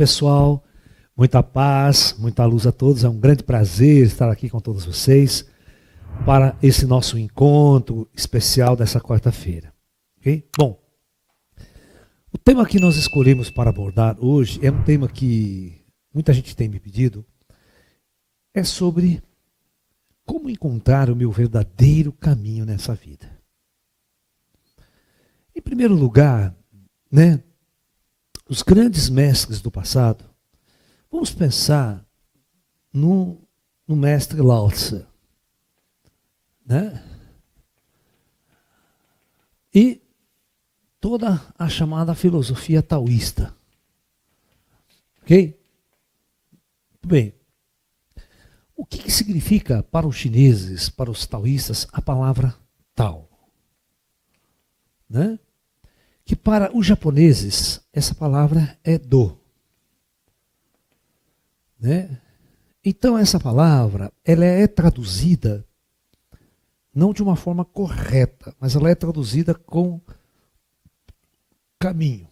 pessoal, muita paz, muita luz a todos. É um grande prazer estar aqui com todos vocês para esse nosso encontro especial dessa quarta-feira. Okay? Bom, o tema que nós escolhemos para abordar hoje é um tema que muita gente tem me pedido, é sobre como encontrar o meu verdadeiro caminho nessa vida. Em primeiro lugar, os grandes mestres do passado, vamos pensar no mestre Lao Tse, e toda a chamada filosofia taoísta. Ok? Muito bem. O que significa para os chineses, para os taoístas, a palavra Tao? Que para os japoneses, essa palavra é Do. Então essa palavra, ela é traduzida, não de uma forma correta, mas ela é traduzida com caminho.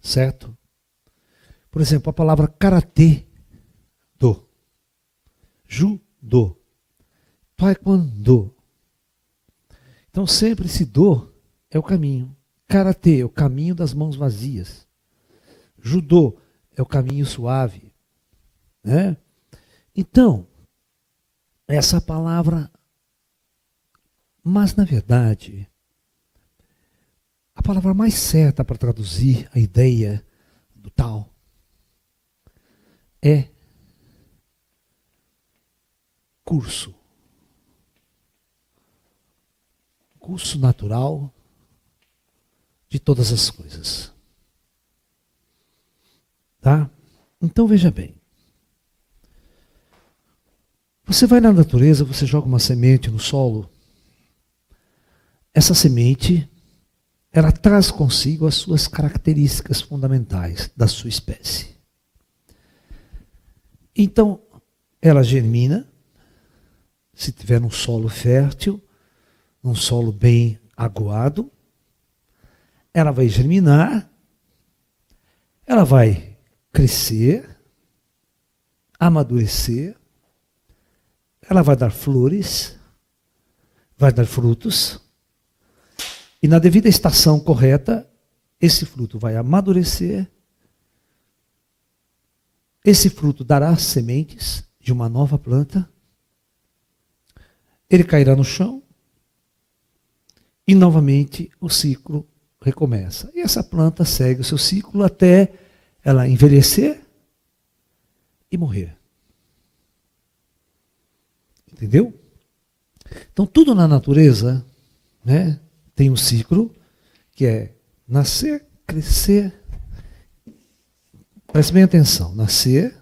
Certo? Por exemplo, a palavra karatê, do, judo, taekwondo. Então sempre esse do é o caminho. Karatê é o caminho das mãos vazias. Judô é o caminho suave. Então, essa palavra, mas na verdade, a palavra mais certa para traduzir a ideia do Tao é curso. Curso natural de todas as coisas. Tá? Então veja bem. Você vai na natureza, você joga uma semente no solo. Essa semente, ela traz consigo as suas características fundamentais da sua espécie. Então, ela germina, se tiver num solo fértil, num solo bem aguado, ela vai germinar, ela vai crescer, amadurecer, ela vai dar flores, vai dar frutos, e na devida estação correta, esse fruto vai amadurecer, esse fruto dará sementes de uma nova planta, ele cairá no chão, e novamente o ciclo recomeça. E essa planta segue o seu ciclo até ela envelhecer e morrer. Entendeu? Então tudo na natureza tem um ciclo que é nascer, crescer. Preste bem atenção. Nascer,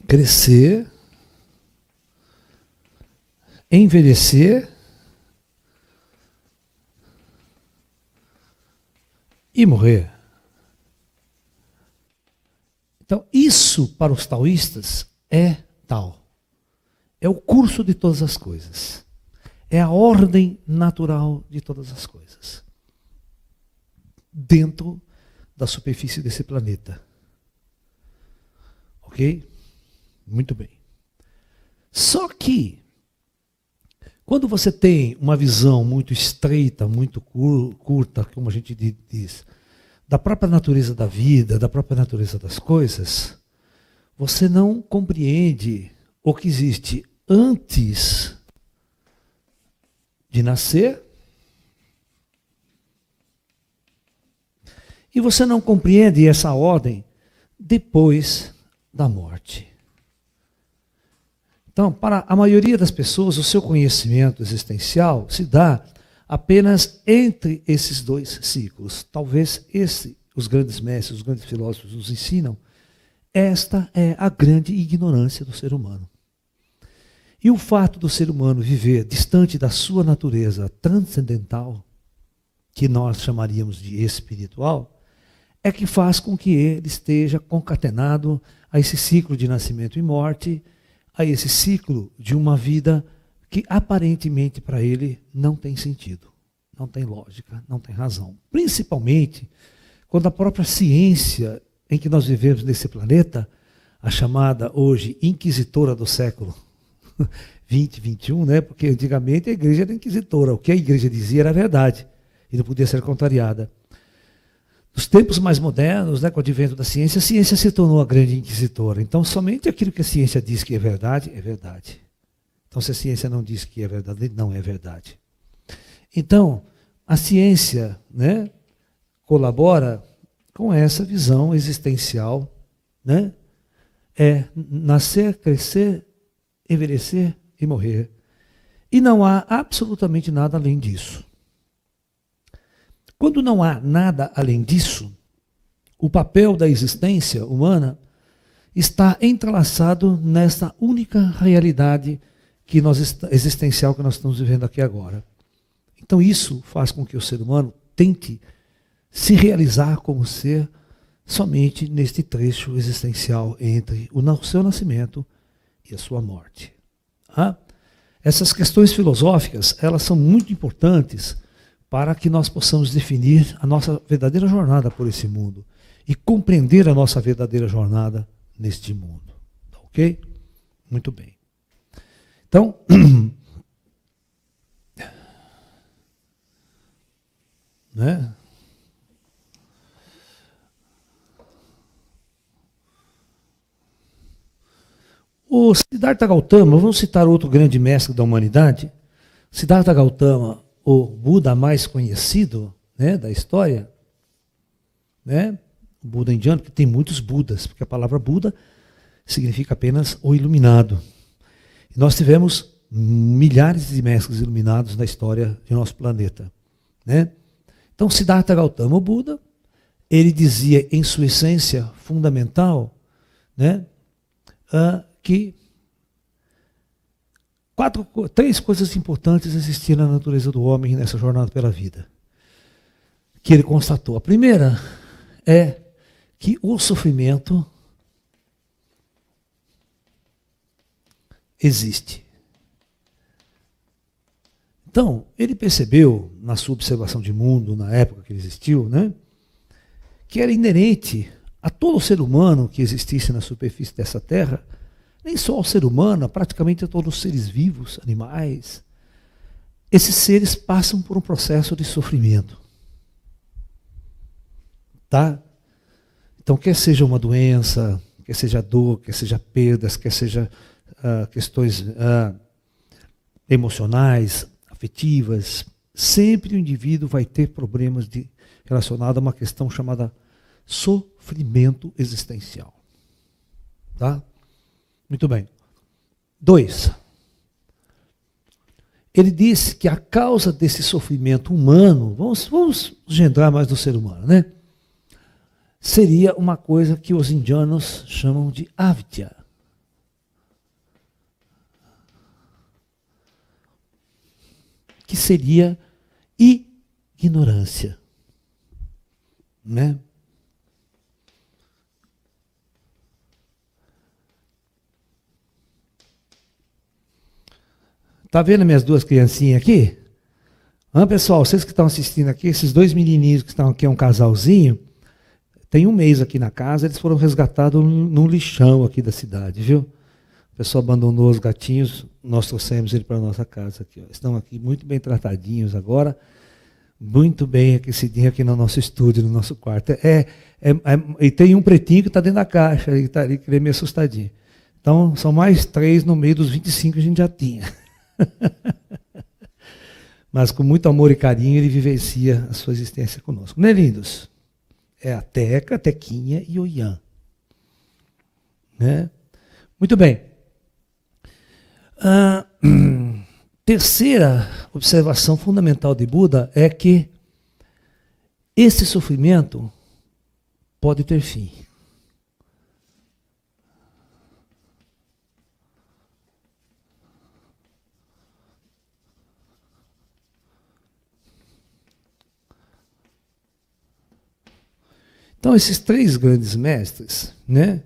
crescer, envelhecer e morrer. Então, isso para os taoístas é Tao. É o curso de todas as coisas. É a ordem natural de todas as coisas. Dentro da superfície desse planeta. Ok? Muito bem. Só que, quando você tem uma visão muito estreita, muito curta, como a gente diz, da própria natureza da vida, da própria natureza das coisas, você não compreende o que existe antes de nascer e você não compreende essa ordem depois da morte. Então, para a maioria das pessoas, o seu conhecimento existencial se dá apenas entre esses dois ciclos. Talvez os grandes mestres, os grandes filósofos nos ensinam. Esta é a grande ignorância do ser humano. E o fato do ser humano viver distante da sua natureza transcendental, que nós chamaríamos de espiritual, é que faz com que ele esteja concatenado a esse ciclo de nascimento e morte, a esse ciclo de uma vida que aparentemente para ele não tem sentido, não tem lógica, não tem razão. Principalmente quando a própria ciência em que nós vivemos nesse planeta, a chamada hoje inquisitora do século 20, 21, né? Porque antigamente a igreja era inquisitora, o que a igreja dizia era verdade e não podia ser contrariada. Nos tempos mais modernos, né, com o advento da ciência, a ciência se tornou a grande inquisitora. Então, somente aquilo que a ciência diz que é verdade, é verdade. Então, se a ciência não diz que é verdade, não é verdade. Então, a ciência, né, colabora com essa visão existencial, né? É nascer, crescer, envelhecer e morrer. E não há absolutamente nada além disso. Quando não há nada além disso, o papel da existência humana está entrelaçado nessa única realidade existencial que nós estamos vivendo aqui agora. Então isso faz com que o ser humano tente se realizar como ser somente neste trecho existencial entre o seu nascimento e a sua morte. Essas questões filosóficas, elas são muito importantes para que nós possamos definir a nossa verdadeira jornada por esse mundo e compreender a nossa verdadeira jornada neste mundo. Tá ok? Muito bem. Então, né? O Siddhartha Gautama, vamos citar outro grande mestre da humanidade, Siddhartha Gautama, o Buda mais conhecido, né, da história, né, o Buda indiano, que tem muitos Budas, porque a palavra Buda significa apenas o iluminado. E nós tivemos milhares de mestres iluminados na história de nosso planeta, né? Então, Siddhartha Gautama, o Buda, ele dizia em sua essência fundamental, né, que três coisas importantes existiam na natureza do homem nessa jornada pela vida, que ele constatou. A primeira é que o sofrimento existe. Então, ele percebeu, na sua observação de mundo, na época que ele existiu, né, que era inerente a todo ser humano que existisse na superfície dessa terra, nem só ao ser humano, praticamente a todos os seres vivos, animais. Esses seres passam por um processo de sofrimento. Tá? Então, quer seja uma doença, quer seja dor, quer seja perdas, quer seja questões emocionais, afetivas, sempre o indivíduo vai ter problemas relacionados a uma questão chamada sofrimento existencial. Tá? Muito bem. 2. Ele disse que a causa desse sofrimento humano, vamos engendrar mais do ser humano, né? Seria uma coisa que os indianos chamam de avidya. Que seria ignorância. Né? Tá vendo minhas duas criancinhas aqui? Pessoal, vocês que estão assistindo aqui, esses dois menininhos que estão aqui, é um casalzinho, tem um mês aqui na casa, eles foram resgatados num lixão aqui da cidade, viu? O pessoal abandonou os gatinhos, nós trouxemos ele para a nossa casa aqui. Ó. Estão aqui muito bem tratadinhos agora, muito bem aquecidinho aqui no nosso estúdio, no nosso quarto. E tem um pretinho que está dentro da caixa, ele está ali, que ele é meio assustadinho. Então, são mais 3 no meio dos 25 que a gente já tinha. Mas com muito amor e carinho ele vivencia a sua existência conosco. Não é, lindos? É a Teca, a Tequinha e o Ian. Né? Muito bem. Terceira observação fundamental de Buda é que esse sofrimento pode ter fim. Então, esses 3 grandes mestres, né,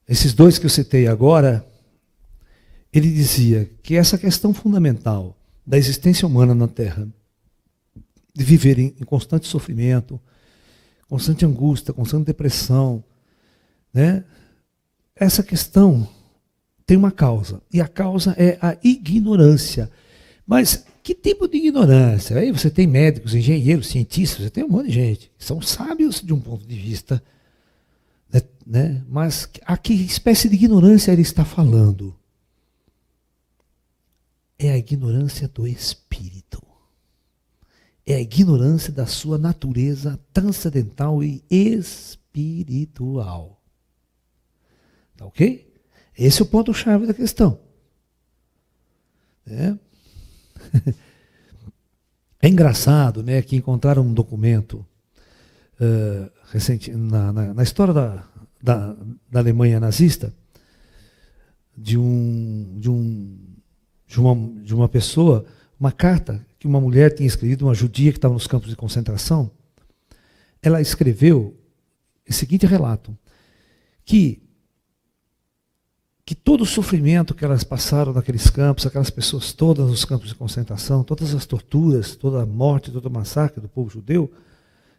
esses 2 que eu citei agora, ele dizia que essa questão fundamental da existência humana na Terra de viver em constante sofrimento, constante angústia, constante depressão, né? Essa questão tem uma causa, e a causa é a ignorância. Mas que tipo de ignorância? Aí você tem médicos, engenheiros, cientistas, você tem um monte de gente que são sábios de um ponto de vista, né? Mas a que espécie de ignorância ele está falando? É a ignorância do espírito. É a ignorância da sua natureza transcendental e espiritual. Tá ok? Esse é o ponto-chave da questão. É engraçado, né, que encontraram um documento recente na história da Alemanha nazista de uma pessoa, uma carta que uma mulher tinha escrito, uma judia que estava nos campos de concentração. Ela escreveu o seguinte relato, que todo o sofrimento que elas passaram naqueles campos, aquelas pessoas todas nos campos de concentração, todas as torturas, toda a morte, todo o massacre do povo judeu,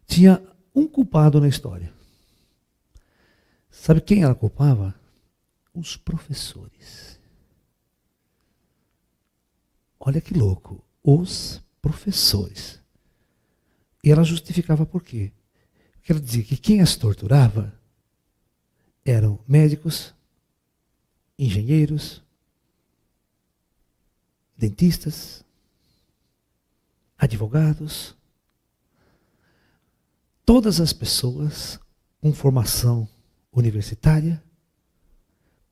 tinha um culpado na história. Sabe quem ela culpava? Os professores. Olha que louco, os professores. E ela justificava por quê? Porque ela dizia que quem as torturava eram médicos, engenheiros, dentistas, advogados, todas as pessoas com formação universitária,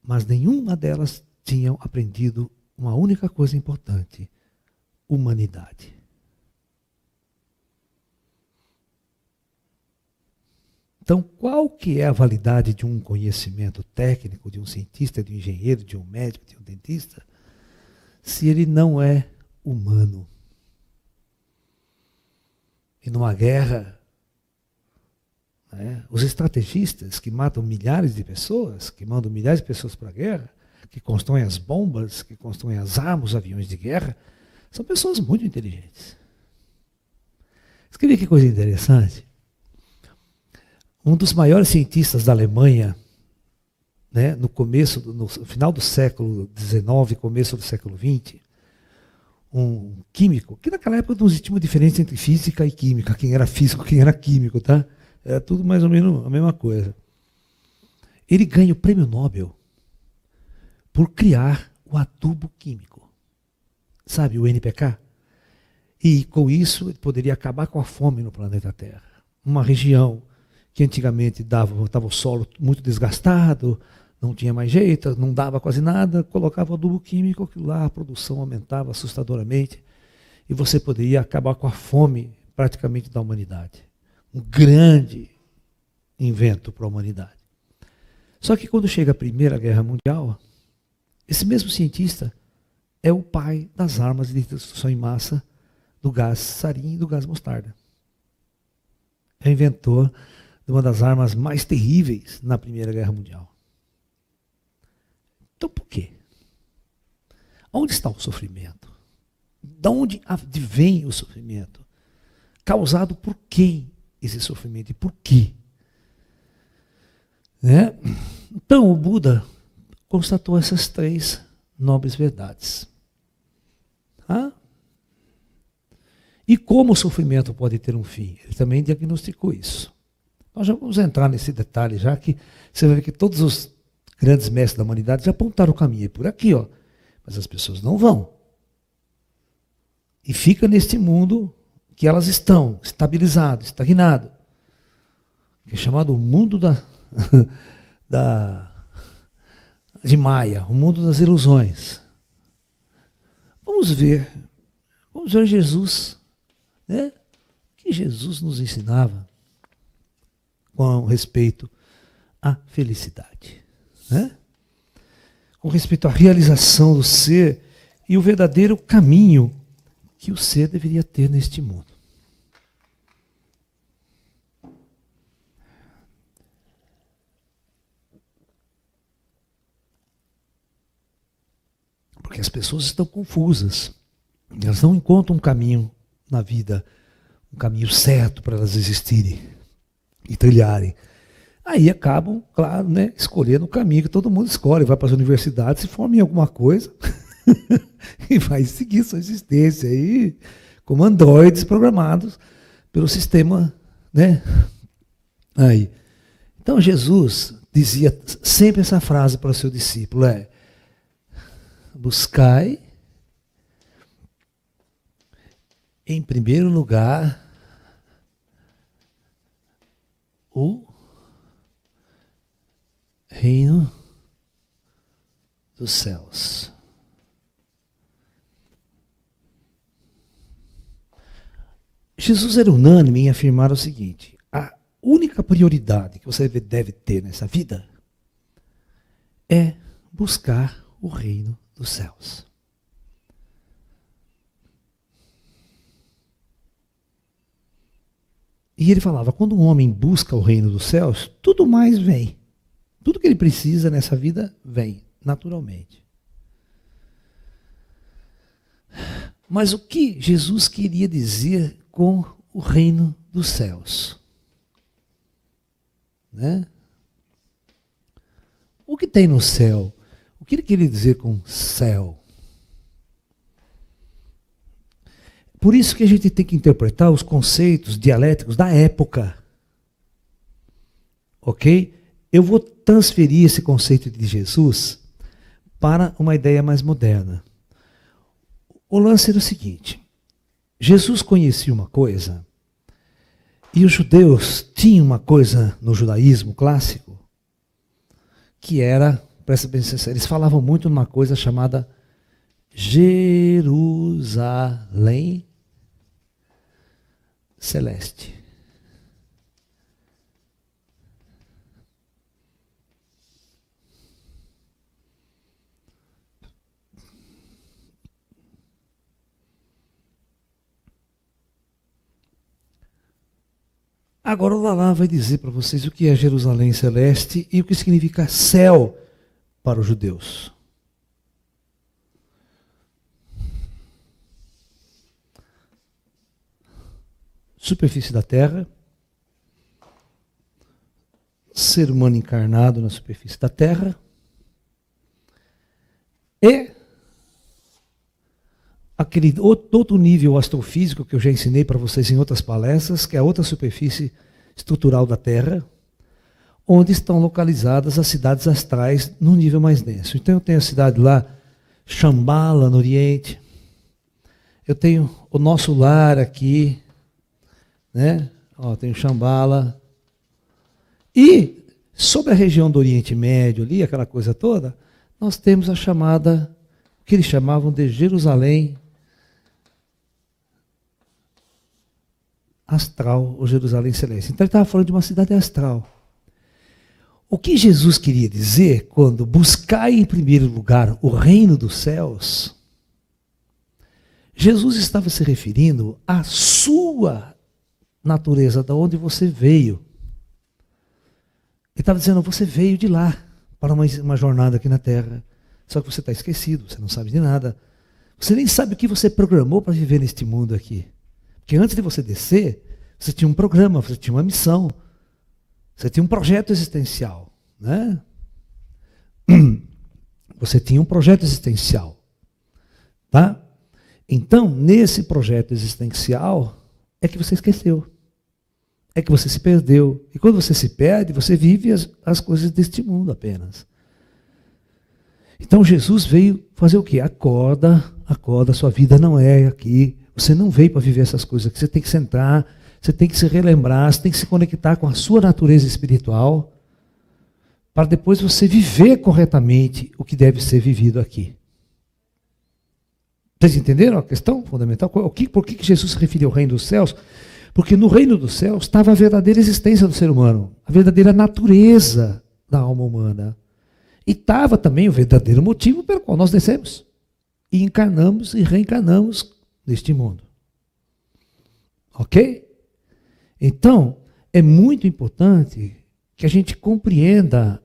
mas nenhuma delas tinham aprendido uma única coisa importante: humanidade. Então, qual que é a validade de um conhecimento técnico, de um cientista, de um engenheiro, de um médico, de um dentista, se ele não é humano? E numa guerra, né, os estrategistas que matam milhares de pessoas, que mandam milhares de pessoas para a guerra, que constroem as bombas, que constroem as armas, os aviões de guerra, são pessoas muito inteligentes. Você quer ver que coisa interessante? Um dos maiores cientistas da Alemanha, né, no final do século XIX, começo do século XX, um químico, que naquela época não existia uma diferença entre física e química, quem era físico, quem era químico, tá? Era tudo mais ou menos a mesma coisa. Ele ganha o prêmio Nobel por criar o adubo químico. Sabe, o NPK? E com isso ele poderia acabar com a fome no planeta Terra. Uma região que antigamente estava o solo muito desgastado, não tinha mais jeito, não dava quase nada, colocava adubo químico, que lá a produção aumentava assustadoramente e você poderia acabar com a fome praticamente da humanidade. Um grande invento para a humanidade. Só que quando chega a Primeira Guerra Mundial, esse mesmo cientista é o pai das armas de destruição em massa, do gás sarin e do gás mostarda. É o inventor de uma das armas mais terríveis na Primeira Guerra Mundial. Então por quê? Onde está o sofrimento? De onde vem o sofrimento? Causado por quem esse sofrimento e por quê? Né? Então o Buda constatou essas três nobres verdades. E como o sofrimento pode ter um fim? Ele também diagnosticou isso. Nós já vamos entrar nesse detalhe, já que você vai ver que todos os grandes mestres da humanidade já apontaram o caminho. É por aqui, ó. Mas as pessoas não vão. E fica neste mundo que elas estão, estabilizado, estagnado. Que é chamado o mundo de Maia, o mundo das ilusões. Vamos ver Jesus, né? O que Jesus nos ensinava com respeito à felicidade, né? Com respeito à realização do ser e o verdadeiro caminho que o ser deveria ter neste mundo. Porque as pessoas estão confusas. Elas não encontram um caminho na vida, um caminho certo para elas existirem e trilharem. Aí acabam, claro, né, escolhendo o caminho que todo mundo escolhe, vai para as universidades, se forma em alguma coisa e vai seguir sua existência aí como androides programados pelo sistema, né? Aí. Então Jesus dizia sempre essa frase para o seu discípulo, buscai em primeiro lugar o reino dos céus. Jesus era unânime em afirmar o seguinte: a única prioridade que você deve ter nessa vida é buscar o reino dos céus. E ele falava, quando um homem busca o reino dos céus, tudo mais vem. Tudo que ele precisa nessa vida vem, naturalmente. Mas o que Jesus queria dizer com o reino dos céus? Né? O que tem no céu? O que ele queria dizer com céu? Por isso que a gente tem que interpretar os conceitos dialéticos da época. Ok? Eu vou transferir esse conceito de Jesus para uma ideia mais moderna. O lance era o seguinte: Jesus conhecia uma coisa, e os judeus tinham uma coisa no judaísmo clássico, que era, presta bem atenção, eles falavam muito numa coisa chamada Jerusalém Celeste. Agora o Lalá vai dizer para vocês o que é Jerusalém Celeste e o que significa céu para os judeus. Superfície da terra, ser humano encarnado na superfície da terra e aquele outro nível astrofísico que eu já ensinei para vocês em outras palestras, que é a outra superfície estrutural da Terra, onde estão localizadas as cidades astrais num nível mais denso. Então eu tenho a cidade lá, Shambhala, no Oriente. Eu tenho o nosso lar aqui, né? Ó, tenho Shambhala. E sobre a região do Oriente Médio ali, aquela coisa toda, nós temos a chamada, que eles chamavam de Jerusalém astral, ou Jerusalém Celeste. Então ele estava falando de uma cidade astral. O que Jesus queria dizer quando buscai em primeiro lugar o reino dos céus, Jesus estava se referindo à sua natureza, da onde você veio. Ele estava dizendo, você veio de lá para uma jornada aqui na Terra. Só que você está esquecido, você não sabe de nada. Você nem sabe o que você programou para viver neste mundo aqui. Porque antes de você descer, você tinha um programa, você tinha uma missão, você tinha um projeto existencial, né? Você tinha um projeto existencial, tá? Então, nesse projeto existencial, é que você esqueceu, é que você se perdeu. E quando você se perde, você vive as coisas deste mundo apenas. Então Jesus veio fazer o quê? Acorda, sua vida não é aqui. Você não veio para viver essas coisas aqui. Você tem que sentar, você tem que se relembrar, você tem que se conectar com a sua natureza espiritual, para depois você viver corretamente o que deve ser vivido aqui. Vocês entenderam a questão fundamental? Por que Jesus se referiu ao reino dos céus? Porque no reino dos céus estava a verdadeira existência do ser humano, a verdadeira natureza da alma humana. E estava também o verdadeiro motivo pelo qual nós descemos. E encarnamos e reencarnamos neste mundo. Ok? Então, é muito importante que a gente compreenda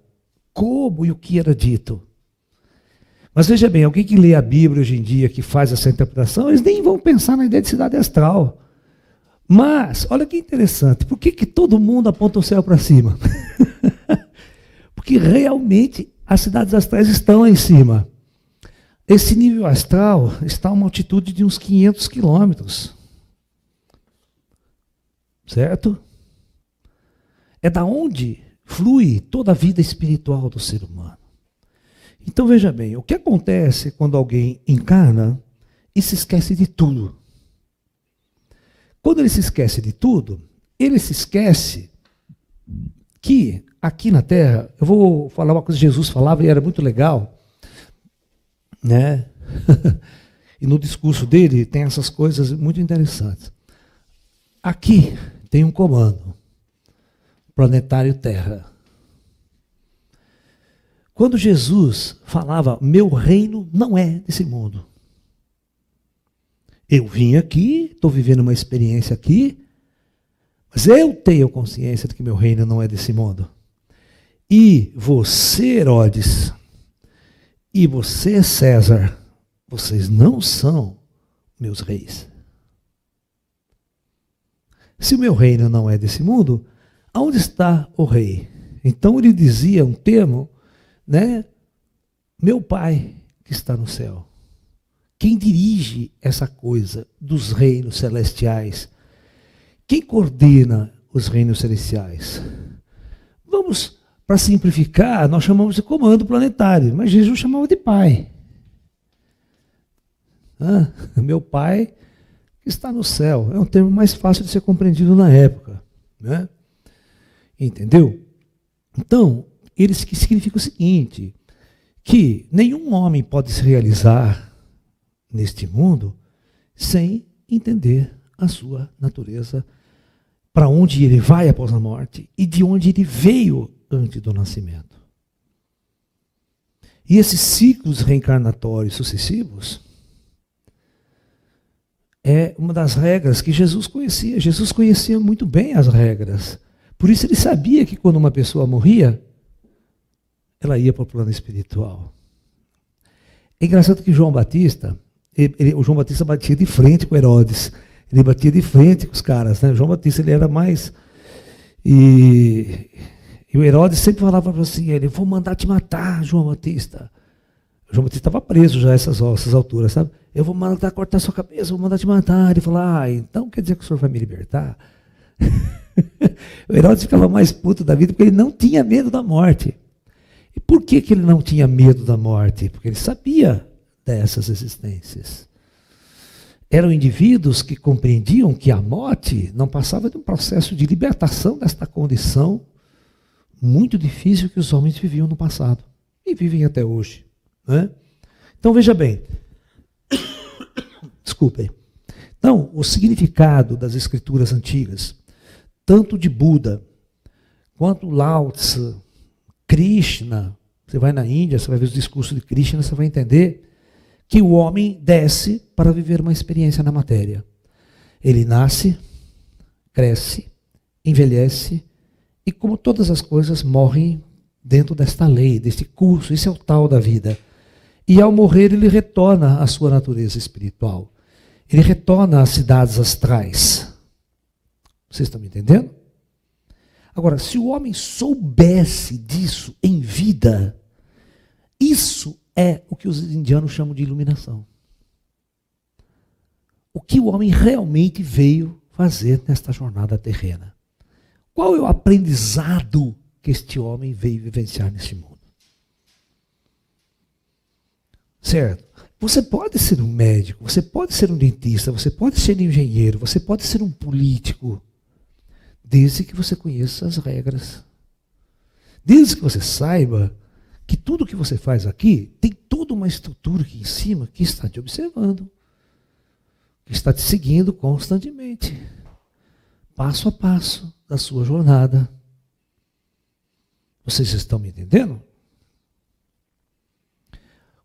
como e o que era dito. Mas veja bem, alguém que lê a Bíblia hoje em dia, que faz essa interpretação, eles nem vão pensar na ideia de cidade astral. Mas, olha que interessante, por que todo mundo aponta o céu para cima? Porque realmente as cidades astrais estão lá em cima. Esse nível astral está a uma altitude de uns 500 quilômetros. Certo? É da onde flui toda a vida espiritual do ser humano. Então veja bem, o que acontece quando alguém encarna e se esquece de tudo? Quando ele se esquece de tudo, ele se esquece que aqui na Terra, eu vou falar uma coisa que Jesus falava e era muito legal, né? E no discurso dele tem essas coisas muito interessantes. Aqui tem um comando, planetário Terra. Quando Jesus falava, meu reino não é desse mundo. Eu vim aqui, estou vivendo uma experiência aqui, mas eu tenho consciência de que meu reino não é desse mundo. E você, Herodes, e você, César, vocês não são meus reis. Se o meu reino não é desse mundo, aonde está o rei? Então ele dizia um termo, né? Meu Pai que está no céu. Quem dirige essa coisa dos reinos celestiais? Quem coordena os reinos celestiais? Vamos, para simplificar, nós chamamos de comando planetário, mas Jesus chamava de Pai. Meu Pai que está no céu. É um termo mais fácil de ser compreendido na época. Né? Entendeu? Então, isso significa o seguinte, que nenhum homem pode se realizar neste mundo sem entender a sua natureza, para onde ele vai após a morte e de onde ele veio antes do nascimento. E esses ciclos reencarnatórios sucessivos é uma das regras que Jesus conhecia. Jesus conhecia muito bem as regras. Por isso ele sabia que quando uma pessoa morria, ela ia para o plano espiritual. É engraçado que João Batista, o João Batista batia de frente com Herodes. Ele batia de frente com os caras. Né? O João Batista ele era mais... E o Herodes sempre falava assim, ele, vou mandar te matar, João Batista. O João Batista estava preso já a essas alturas, sabe? Eu vou mandar cortar sua cabeça, vou mandar te matar. Ele falou, então quer dizer que o senhor vai me libertar? O Herodes ficava mais puto da vida porque ele não tinha medo da morte. E por que ele não tinha medo da morte? Porque ele sabia dessas existências. Eram indivíduos que compreendiam que a morte não passava de um processo de libertação desta condição muito difícil que os homens viviam no passado. E vivem até hoje. Né? Então veja bem. Desculpem. Então, o significado das escrituras antigas, tanto de Buda, quanto Lao Tse, Krishna, você vai na Índia, você vai ver os discursos de Krishna, você vai entender que o homem desce para viver uma experiência na matéria. Ele nasce, cresce, envelhece e, como todas as coisas, morrem dentro desta lei, deste curso. Isso é o tal da vida. E ao morrer ele retorna à sua natureza espiritual. Ele retorna às cidades astrais. Vocês estão me entendendo? Agora, se o homem soubesse disso em vida, isso é o que os indianos chamam de iluminação. O que o homem realmente veio fazer nesta jornada terrena. Qual é o aprendizado que este homem veio vivenciar neste mundo? Certo? Você pode ser um médico, você pode ser um dentista, você pode ser um engenheiro, você pode ser um político, desde que você conheça as regras. Desde que você saiba que tudo que você faz aqui tem toda uma estrutura aqui em cima que está te observando, que está te seguindo constantemente, passo a passo da sua jornada. Vocês estão me entendendo?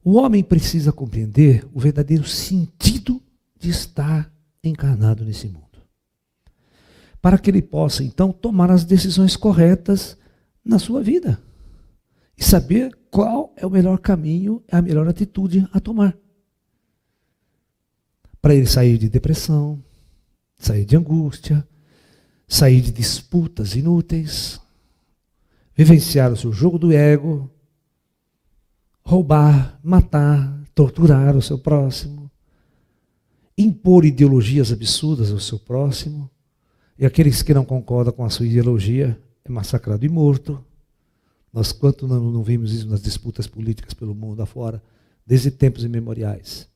O homem precisa compreender o verdadeiro sentido de estar encarnado nesse mundo, para que ele possa, então, tomar as decisões corretas na sua vida e saber qual é o melhor caminho, a melhor atitude a tomar. Para ele sair de depressão, sair de angústia, sair de disputas inúteis, vivenciar o seu jogo do ego, roubar, matar, torturar o seu próximo, impor ideologias absurdas ao seu próximo, e aqueles que não concordam com a sua ideologia é massacrado e morto. Nós quanto não vimos isso nas disputas políticas pelo mundo afora, desde tempos imemoriais.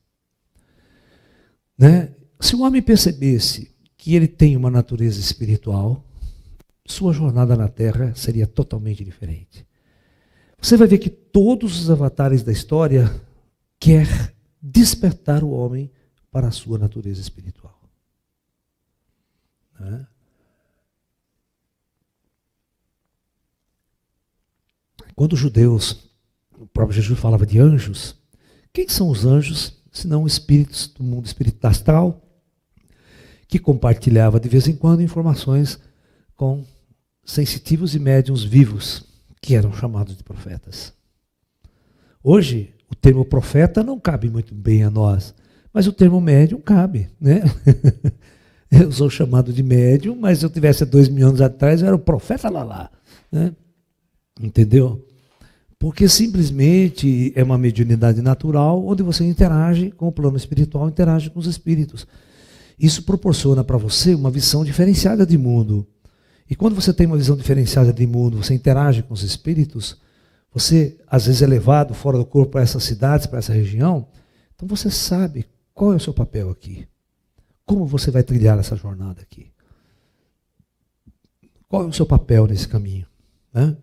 Né? Se o homem percebesse que ele tem uma natureza espiritual, sua jornada na Terra seria totalmente diferente. Você vai ver que todos os avatares da história querem despertar o homem para a sua natureza espiritual. Né? Quando os judeus, o próprio Jesus falava de anjos, quem são os anjos, senão espíritos do mundo espiritual astral, que compartilhava de vez em quando informações com sensitivos e médiuns vivos, que eram chamados de profetas. Hoje, o termo profeta não cabe muito bem a nós, mas o termo médium cabe, né? Eu sou chamado de médium, mas se eu tivesse 2.000 anos atrás, eu era o profeta lá, né? Entendeu? Porque simplesmente é uma mediunidade natural, onde você interage com o plano espiritual, interage com os espíritos. Isso proporciona para você uma visão diferenciada de mundo. E quando você tem uma visão diferenciada de mundo, você interage com os espíritos, você às vezes é levado fora do corpo para essas cidades, para essa região, então você sabe qual é o seu papel aqui. Como você vai trilhar essa jornada aqui? Qual é o seu papel nesse caminho? Né?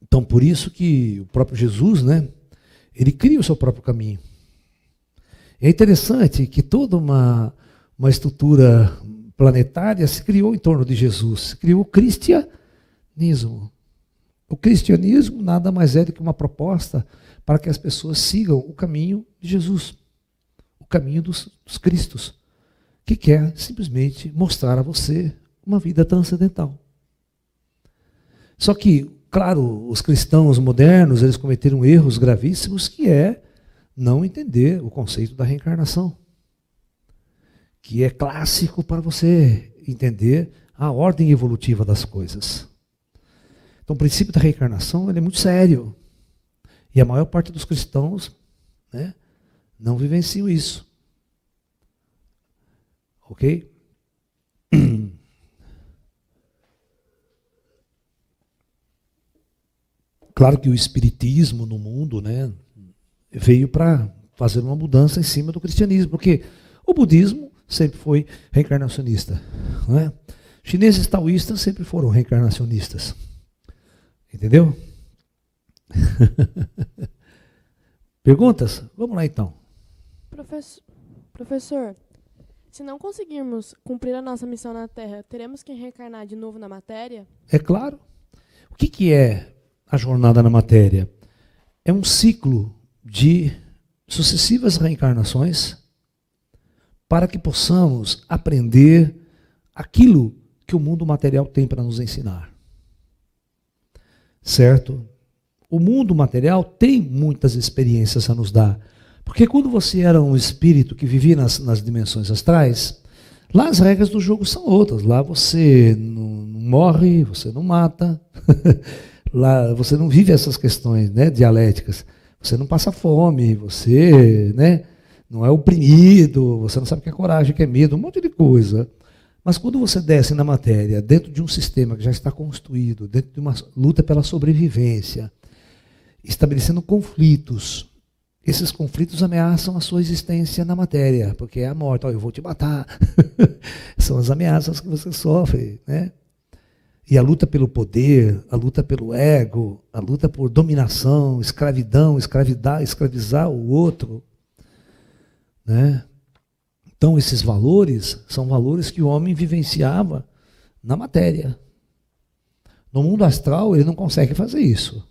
Então, por isso que o próprio Jesus, né, ele cria o seu próprio caminho. É interessante que toda uma estrutura planetária se criou em torno de Jesus, se criou o cristianismo. O cristianismo nada mais é do que uma proposta para que as pessoas sigam o caminho de Jesus, o caminho dos Cristos, que quer simplesmente mostrar a você uma vida transcendental. Só que, claro, os cristãos modernos, eles cometeram erros gravíssimos, que é não entender o conceito da reencarnação, que é clássico para você entender a ordem evolutiva das coisas. Então, o princípio da reencarnação ele é muito sério. E a maior parte dos cristãos, né, não vivenciam isso. Ok? Claro que o espiritismo no mundo, né, veio para fazer uma mudança em cima do cristianismo, porque o budismo sempre foi reencarnacionista. Né? Chineses taoístas sempre foram reencarnacionistas. Entendeu? Perguntas? Vamos lá então. Professor, se não conseguirmos cumprir a nossa missão na Terra, teremos que reencarnar de novo na matéria? É claro. O que é a jornada na matéria? É um ciclo de sucessivas reencarnações para que possamos aprender aquilo que o mundo material tem para nos ensinar. Certo? O mundo material tem muitas experiências a nos dar. Porque quando você era um espírito que vivia nas dimensões astrais, lá as regras do jogo são outras. Lá você não morre, você não mata. Lá você não vive essas questões, né, dialéticas. Você não passa fome, você, né, não é oprimido, você não sabe o que é coragem, o que é medo, um monte de coisa. Mas quando você desce na matéria, dentro de um sistema que já está construído, dentro de uma luta pela sobrevivência, estabelecendo conflitos, esses conflitos ameaçam a sua existência na matéria, porque é a morte, eu vou te matar. São as ameaças que você sofre, né? E a luta pelo poder, a luta pelo ego, a luta por dominação, escravidão, escravizar o outro, né? Então, esses valores são valores que o homem vivenciava na matéria. No mundo astral, ele não consegue fazer isso.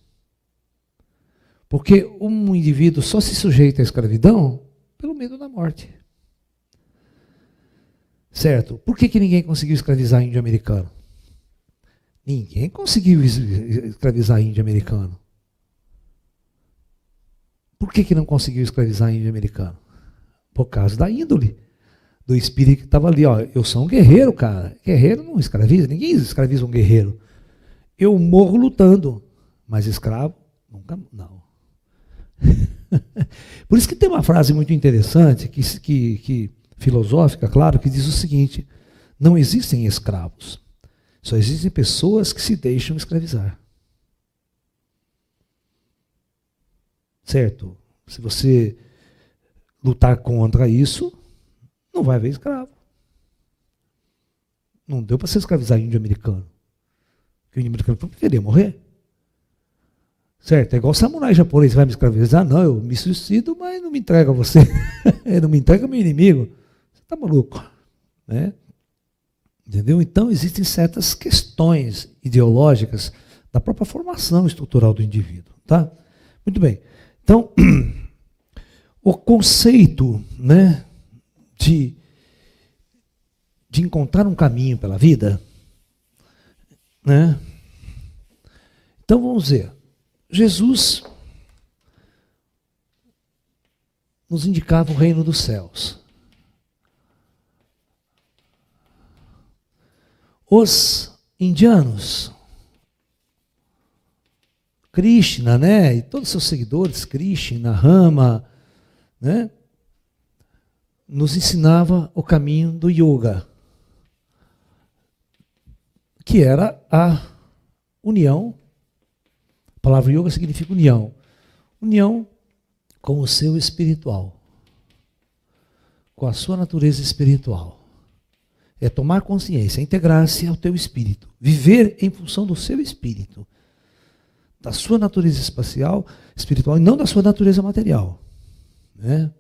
Porque um indivíduo só se sujeita à escravidão pelo medo da morte. Certo? Por que ninguém conseguiu escravizar índio americano? Ninguém conseguiu escravizar índio americano. Por que não conseguiu escravizar índio americano? Por causa da índole do espírito que estava ali, ó. Eu sou um guerreiro, cara. Guerreiro não escraviza, ninguém escraviza um guerreiro. Eu morro lutando, mas escravo, nunca, não. Por isso que tem uma frase muito interessante, que filosófica, claro, que diz o seguinte: não existem escravos, só existem pessoas que se deixam escravizar. Certo? Se você lutar contra isso, não vai haver escravo. Não deu para você escravizar índio americano. Porque o índio americano queria morrer. Certo? É igual o samurai japonês, vai me escravizar? Não, eu me suicido, mas não me entrega a você. Não me entrega ao meu inimigo. Você está maluco. Né? Entendeu? Então, existem certas questões ideológicas da própria formação estrutural do indivíduo. Tá? Muito bem. Então, o conceito, né, de encontrar um caminho pela vida, né? Então, vamos ver. Jesus nos indicava o reino dos céus. Os indianos, Krishna, né, e todos os seus seguidores, Krishna, Rama, né, nos ensinava o caminho do yoga, que era a união. A palavra yoga significa união. União com o seu espiritual, com a sua natureza espiritual. É tomar consciência, integrar-se ao teu espírito, viver em função do seu espírito, da sua natureza espiritual e não da sua natureza material. Né?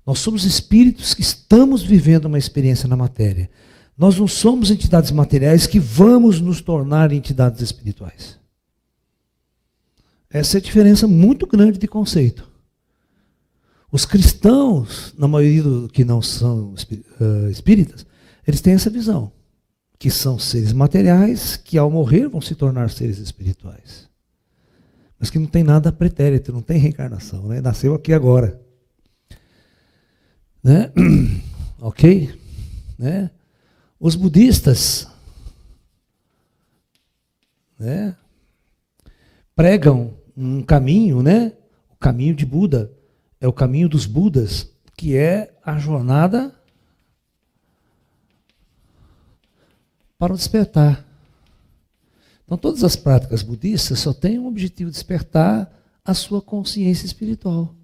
Nós somos espíritos que estamos vivendo uma experiência na matéria. Nós não somos entidades materiais que vamos nos tornar entidades espirituais. Essa é a diferença muito grande de conceito. Os cristãos, na maioria que não são espíritas, eles têm essa visão, que são seres materiais que ao morrer vão se tornar seres espirituais. Mas que não tem nada pretérito, não tem reencarnação, né? Nasceu aqui agora. Né? Ok? Né? Os budistas, né, pregam um caminho, né? O caminho de Buda é o caminho dos Budas, que é a jornada para o despertar. Então, todas as práticas budistas só têm um objetivo: despertar a sua consciência espiritual.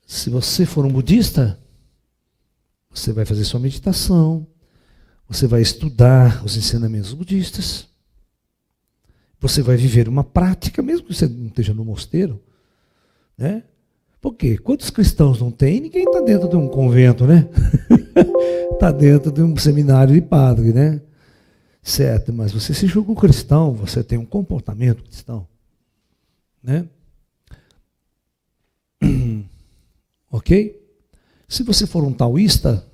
Se você for um budista, você vai fazer sua meditação, você vai estudar os ensinamentos budistas, você vai viver uma prática, mesmo que você não esteja no mosteiro, né? Por quê? Quantos cristãos não tem? Ninguém está dentro de um convento, né? Está dentro de um seminário de padre, né? Certo, mas você se julga um cristão, você tem um comportamento cristão, né? Ok? Se você for um taoísta,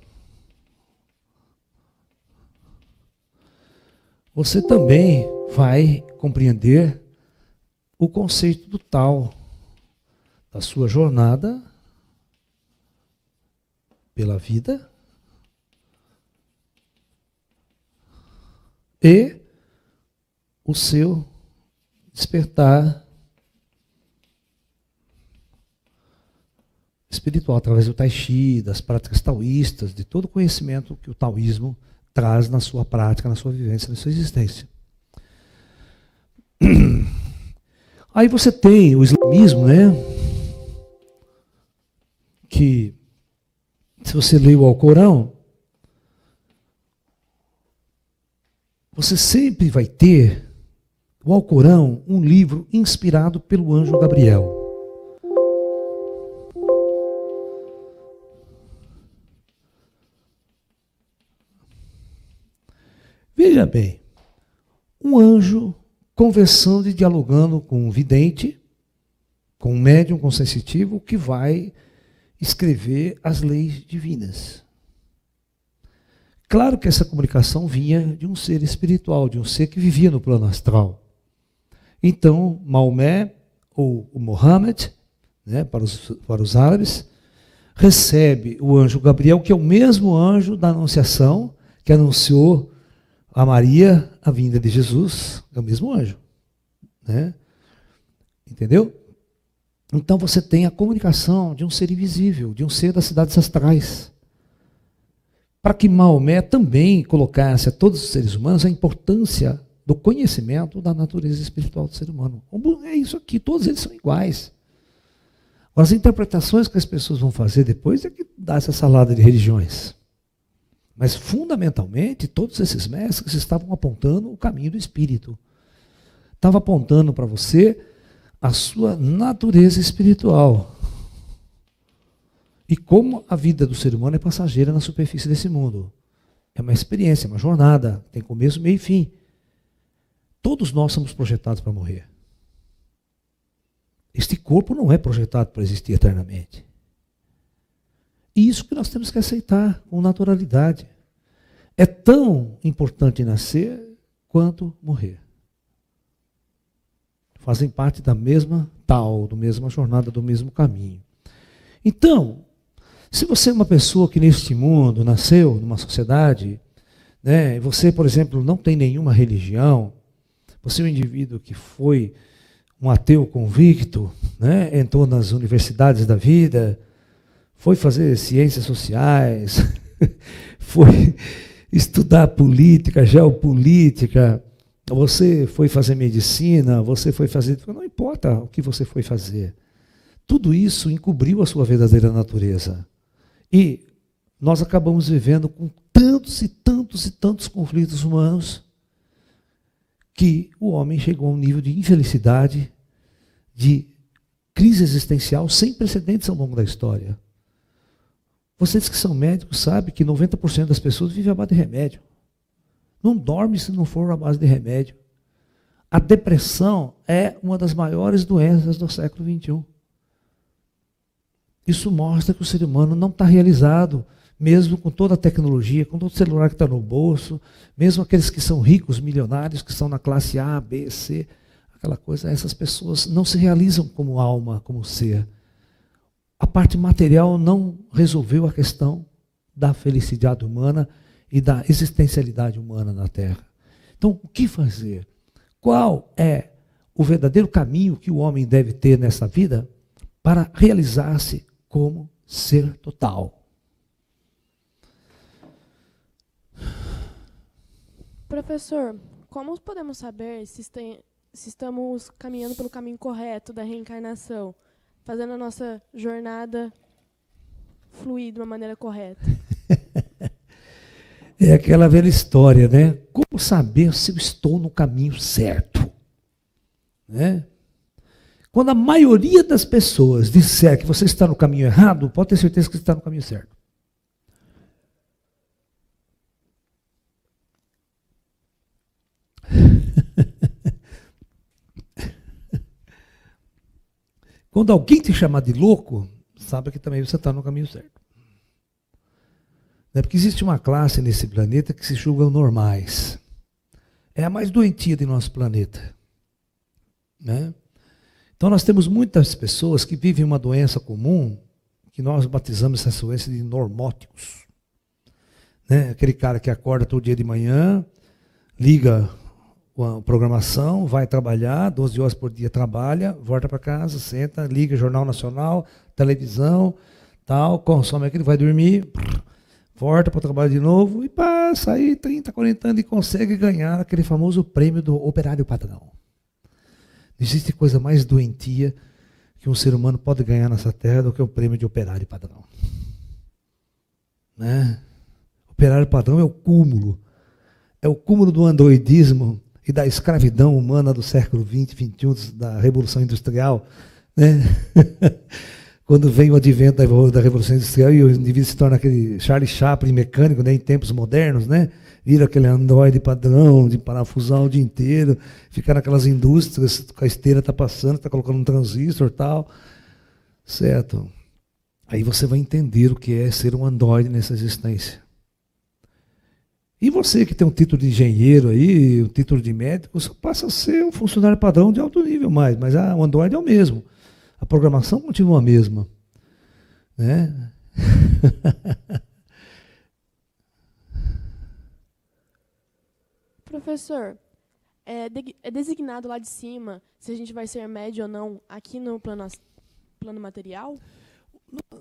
você também vai compreender o conceito do Tao, da sua jornada pela vida e o seu despertar espiritual, através do Tai Chi, das práticas taoístas, de todo o conhecimento que o taoísmo traz na sua prática, na sua vivência, na sua existência. Aí você tem o islamismo, né? Que, se você lê o Alcorão, você sempre vai ter o Alcorão, um livro inspirado pelo anjo Gabriel. Veja bem, um anjo conversando e dialogando com um vidente, com um médium, com um sensitivo, que vai escrever as leis divinas. Claro que essa comunicação vinha de um ser espiritual, de um ser que vivia no plano astral. Então, Maomé, ou o Mohammed, né, para os árabes, recebe o anjo Gabriel, que é o mesmo anjo da Anunciação, que anunciou a Maria a vinda de Jesus, é o mesmo anjo. Né? Entendeu? Então você tem a comunicação de um ser invisível, de um ser das cidades astrais. Para que Maomé também colocasse a todos os seres humanos a importância do conhecimento da natureza espiritual do ser humano. É isso aqui, todos eles são iguais. As interpretações que as pessoas vão fazer depois é que dá essa salada de religiões. Mas, fundamentalmente, todos esses mestres estavam apontando o caminho do espírito. Estavam apontando para você a sua natureza espiritual. E como a vida do ser humano é passageira na superfície desse mundo. É uma experiência, uma jornada, tem começo, meio e fim. Todos nós somos projetados para morrer. Este corpo não é projetado para existir eternamente. E isso que nós temos que aceitar com naturalidade. É tão importante nascer quanto morrer. Fazem parte da mesma mesma jornada, do mesmo caminho. Então, se você é uma pessoa que neste mundo nasceu numa sociedade, né, você, por exemplo, não tem nenhuma religião, você é um indivíduo que foi um ateu convicto, né, entrou nas universidades da vida, foi fazer ciências sociais, foi estudar política, geopolítica, você foi fazer medicina, você foi fazer... Não importa o que você foi fazer. Tudo isso encobriu a sua verdadeira natureza. E nós acabamos vivendo com tantos e tantos e tantos conflitos humanos que o homem chegou a um nível de infelicidade, de crise existencial sem precedentes ao longo da história. Vocês que são médicos sabem que 90% das pessoas vivem à base de remédio. Não dorme se não for à base de remédio. A depressão é uma das maiores doenças do século XXI. Isso mostra que o ser humano não está realizado, mesmo com toda a tecnologia, com todo o celular que está no bolso, mesmo aqueles que são ricos, milionários, que estão na classe A, B, C, aquela coisa, essas pessoas não se realizam como alma, como ser. A parte material não resolveu a questão da felicidade humana e da existencialidade humana na Terra. Então, o que fazer? Qual é o verdadeiro caminho que o homem deve ter nessa vida para realizar-se como ser total? Professor, como podemos saber se estamos caminhando pelo caminho correto da reencarnação, fazendo a nossa jornada fluir de uma maneira correta? É aquela velha história, né? Como saber se eu estou no caminho certo? Né? Quando a maioria das pessoas disser que você está no caminho errado, pode ter certeza que você está no caminho certo. Quando alguém te chamar de louco, sabe que também você está no caminho certo. É porque existe uma classe nesse planeta que se julgam normais. É a mais doentia de nosso planeta. Né? Então nós temos muitas pessoas que vivem uma doença comum, que nós batizamos essa doença de normóticos. Né? Aquele cara que acorda todo dia de manhã, liga a programação, vai trabalhar, 12 horas por dia trabalha, volta para casa, senta, liga Jornal Nacional, televisão, tal, consome aquilo, vai dormir, volta para o trabalho de novo e passa aí 30, 40 anos e consegue ganhar aquele famoso prêmio do operário padrão. Não existe coisa mais doentia que um ser humano pode ganhar nessa terra do que o prêmio de operário padrão. Né? Operário padrão é o cúmulo do androidismo e da escravidão humana do século XX, XXI, da Revolução Industrial. Né? Quando vem o advento da Revolução Industrial e o indivíduo se torna aquele Charlie Chaplin mecânico, né, em tempos modernos, né, vira aquele androide padrão de parafusar o dia inteiro, ficar naquelas indústrias, com a esteira está passando, está colocando um transistor e tal. Certo? Aí você vai entender o que é ser um androide nessa existência. E você que tem um título de engenheiro aí, um título de médico, você passa a ser um funcionário padrão de alto nível mais, mas o Android é o mesmo. A programação continua a mesma. Né? Professor, é designado lá de cima se a gente vai ser médio ou não aqui no plano material?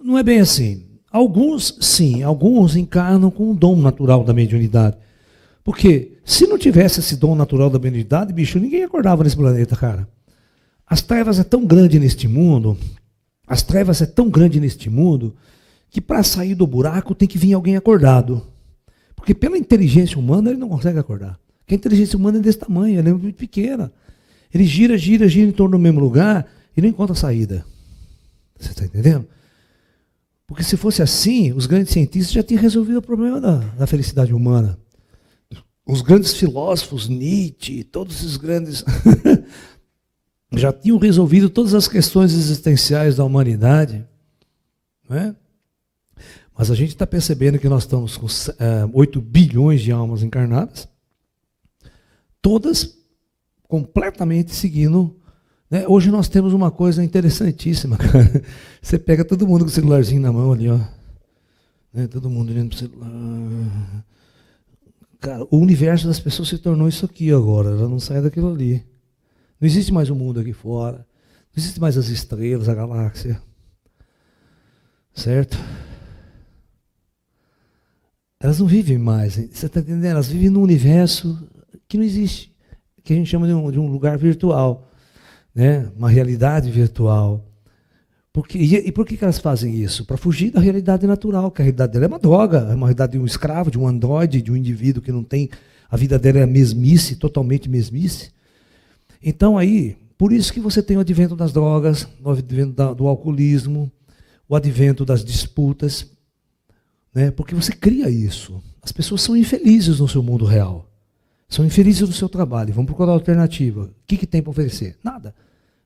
Não é bem assim. Alguns, sim, alguns encarnam com o dom natural da mediunidade. Porque se não tivesse esse dom natural da mediunidade, bicho, ninguém acordava nesse planeta, cara. As trevas é tão grande neste mundo, que para sair do buraco tem que vir alguém acordado. Porque pela inteligência humana ele não consegue acordar. Porque a inteligência humana é desse tamanho, ela é muito pequena. Ele gira em torno do mesmo lugar e não encontra saída. Você está entendendo? Porque se fosse assim, os grandes cientistas já tinham resolvido o problema da felicidade humana. Os grandes filósofos, Nietzsche, todos esses grandes já tinham resolvido todas as questões existenciais da humanidade. Não é? Mas a gente está percebendo que nós estamos com 8 bilhões de almas encarnadas, todas completamente seguindo. Né? Hoje nós temos uma coisa interessantíssima, cara. Você pega todo mundo com o celularzinho na mão ali, ó. Né? Todo mundo olhando para o celular. Cara, o universo das pessoas se tornou isso aqui agora, ela não sai daquilo ali. Não existe mais o mundo aqui fora, não existe mais as estrelas, a galáxia. Certo? Elas não vivem mais, você está entendendo? Elas vivem num universo que não existe, que a gente chama de um lugar virtual, né? Uma realidade virtual. E por que elas fazem isso? Para fugir da realidade natural, que a realidade dela é uma droga, é uma realidade de um escravo, de um androide, de um indivíduo que não tem, a vida dela é mesmice, totalmente mesmice. Então aí, por isso que você tem o advento das drogas, o advento do alcoolismo, o advento das disputas, né? Porque você cria isso. As pessoas são infelizes no seu mundo real, são infelizes no seu trabalho, vão procurar alternativa. O que tem para oferecer? Nada.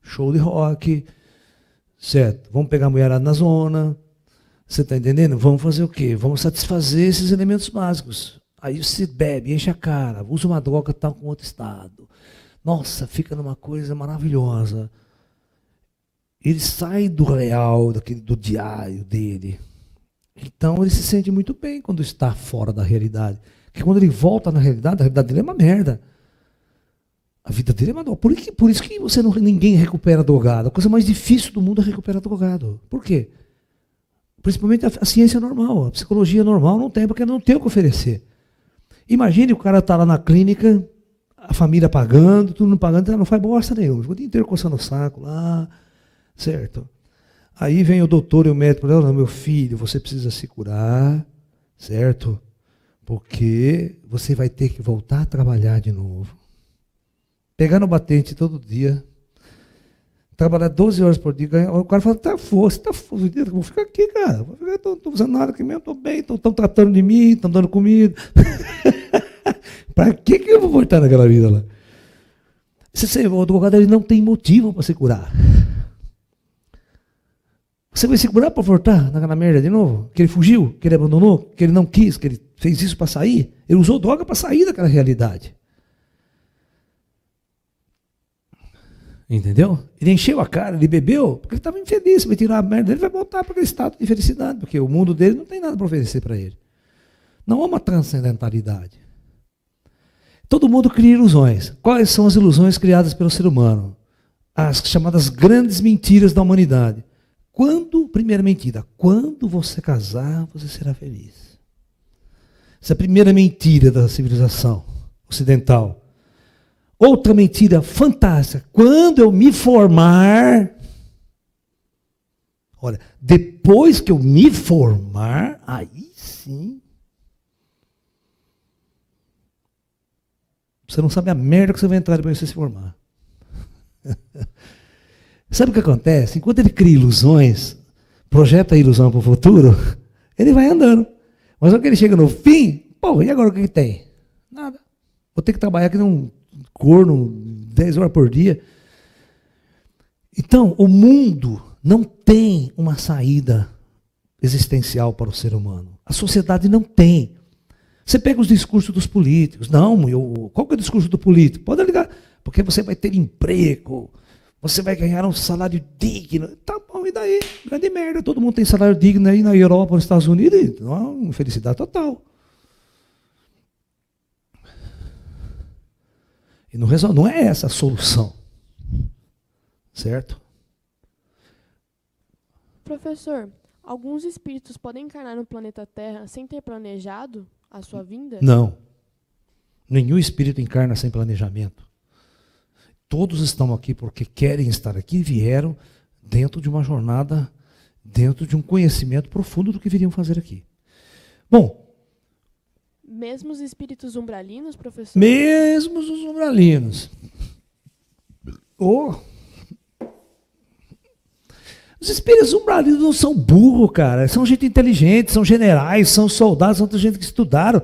Show de rock, certo? Vamos pegar a mulherada na zona, você está entendendo? Vamos fazer o quê? Vamos satisfazer esses elementos básicos. Aí você bebe, enche a cara, usa uma droga, está com outro estado. Nossa, fica numa coisa maravilhosa. Ele sai do real, do diário dele. Então ele se sente muito bem quando está fora da realidade. Porque quando ele volta na realidade, a realidade dele é uma merda. A vida dele é uma droga. Por isso que ninguém recupera drogado. A coisa mais difícil do mundo é recuperar drogado. Por quê? Principalmente a ciência normal, a psicologia normal não tem, porque não tem o que oferecer. Imagine o cara estar lá na clínica, a família pagando, tudo não pagando, não faz bosta nenhuma. Ficou o dia inteiro coçando o saco lá, certo? Aí vem o doutor e o médico, não, meu filho, você precisa se curar, certo? Porque você vai ter que voltar a trabalhar de novo. Pegar no batente todo dia, trabalhar 12 horas por dia, o cara fala, tá força, vou ficar aqui, cara, não estou fazendo nada aqui mesmo, estou bem, estão tratando de mim, estão dando comida. Para que eu vou voltar naquela vida lá? O advogado ele não tem motivo para se curar. Você vai se curar para voltar naquela merda de novo? Que ele fugiu, que ele abandonou, que ele não quis, que ele fez isso para sair? Ele usou droga para sair daquela realidade. Entendeu? Ele encheu a cara, ele bebeu, porque ele estava infeliz, vai tirar a merda, ele vai voltar para aquele estado de felicidade, porque o mundo dele não tem nada para oferecer para ele. Não há uma transcendentalidade. Todo mundo cria ilusões. Quais são as ilusões criadas pelo ser humano? As chamadas grandes mentiras da humanidade. Primeira mentira, quando você casar, você será feliz. Essa é a primeira mentira da civilização ocidental. Outra mentira fantástica, quando eu me formar, olha, depois que eu me formar, aí sim, você não sabe a merda que você vai entrar depois de você se formar. Sabe o que acontece? Enquanto ele cria ilusões, projeta a ilusão para o futuro, ele vai andando. Mas quando ele chega no fim, pô, e agora o que tem? Nada. Vou ter que trabalhar aqui num corno 10 horas por dia. Então, o mundo não tem uma saída existencial para o ser humano. A sociedade não tem. Você pega os discursos dos políticos. Não, qual que é o discurso do político? Pode ligar, porque você vai ter emprego, você vai ganhar um salário digno. Tá bom, e daí? Grande merda, todo mundo tem salário digno aí na Europa, nos Estados Unidos, então é uma infelicidade total. E não é essa a solução. Certo? Professor, alguns espíritos podem encarnar no planeta Terra sem ter planejado a sua vinda? Não. Nenhum espírito encarna sem planejamento. Todos estão aqui porque querem estar aqui e vieram dentro de uma jornada, dentro de um conhecimento profundo do que viriam fazer aqui. Bom, mesmo os espíritos umbralinos, professor? Mesmo os umbralinos. Os espíritos umbralinos não são burros, cara. São gente inteligente, são generais, são soldados, são gente que estudaram.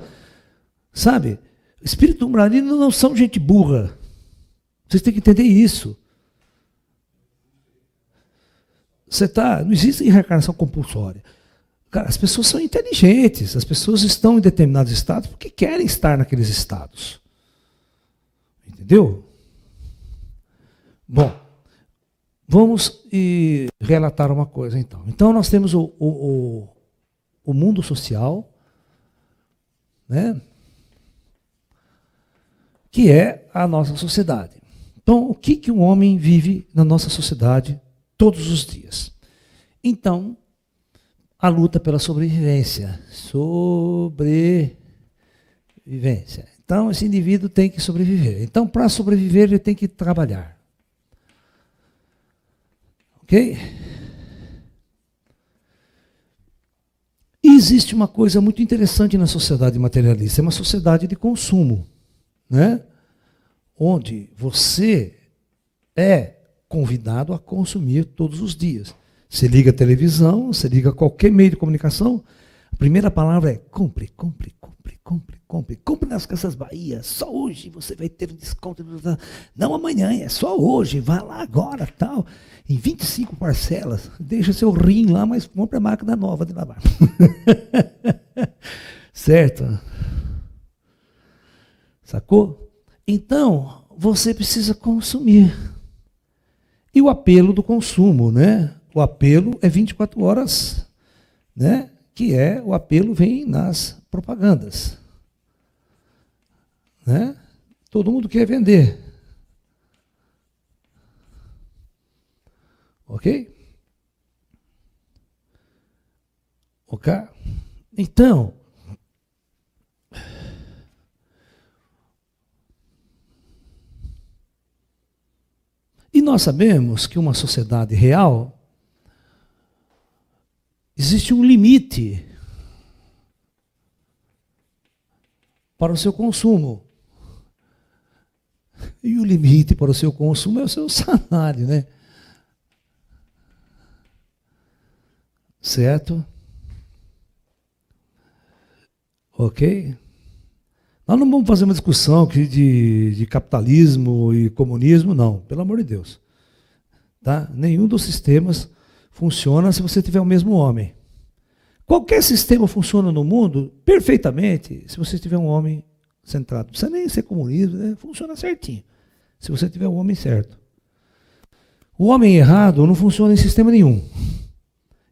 Sabe? Espíritos umbralinos não são gente burra. Vocês têm que entender isso. Não existe reencarnação compulsória. Cara, as pessoas são inteligentes, as pessoas estão em determinados estados porque querem estar naqueles estados. Entendeu? Bom, vamos relatar uma coisa então. Então nós temos o mundo social, né? Que é a nossa sociedade. Então, o que um homem vive na nossa sociedade todos os dias? Então, a luta pela sobrevivência. Sobrevivência. Então, esse indivíduo tem que sobreviver. Então, para sobreviver, ele tem que trabalhar. Ok? E existe uma coisa muito interessante na sociedade materialista. É uma sociedade de consumo, né? Onde você é convidado a consumir todos os dias. Você liga a televisão, você liga qualquer meio de comunicação, a primeira palavra é compre, compre, compre, compre, compre. Compre nas Casas Bahia, só hoje você vai ter um desconto. Não amanhã, é só hoje, vá lá agora, tal. Em 25 parcelas, deixa seu rim lá, mas compre a máquina nova de lavar. Certo? Sacou? Então, você precisa consumir. E o apelo do consumo, né? O apelo é 24 horas, né? Que é, o apelo vem nas propagandas. Né? Todo mundo quer vender. Ok? Ok? Então, e nós sabemos que uma sociedade real existe um limite para o seu consumo. E o limite para o seu consumo é o seu salário, né? Certo? Ok? Nós não vamos fazer uma discussão aqui de capitalismo e comunismo, não, pelo amor de Deus. Tá? Nenhum dos sistemas funciona se você tiver o mesmo homem. Qualquer sistema funciona no mundo perfeitamente se você tiver um homem centrado. Não precisa nem ser comunismo, né? Funciona certinho, se você tiver o homem certo. O homem errado não funciona em sistema nenhum.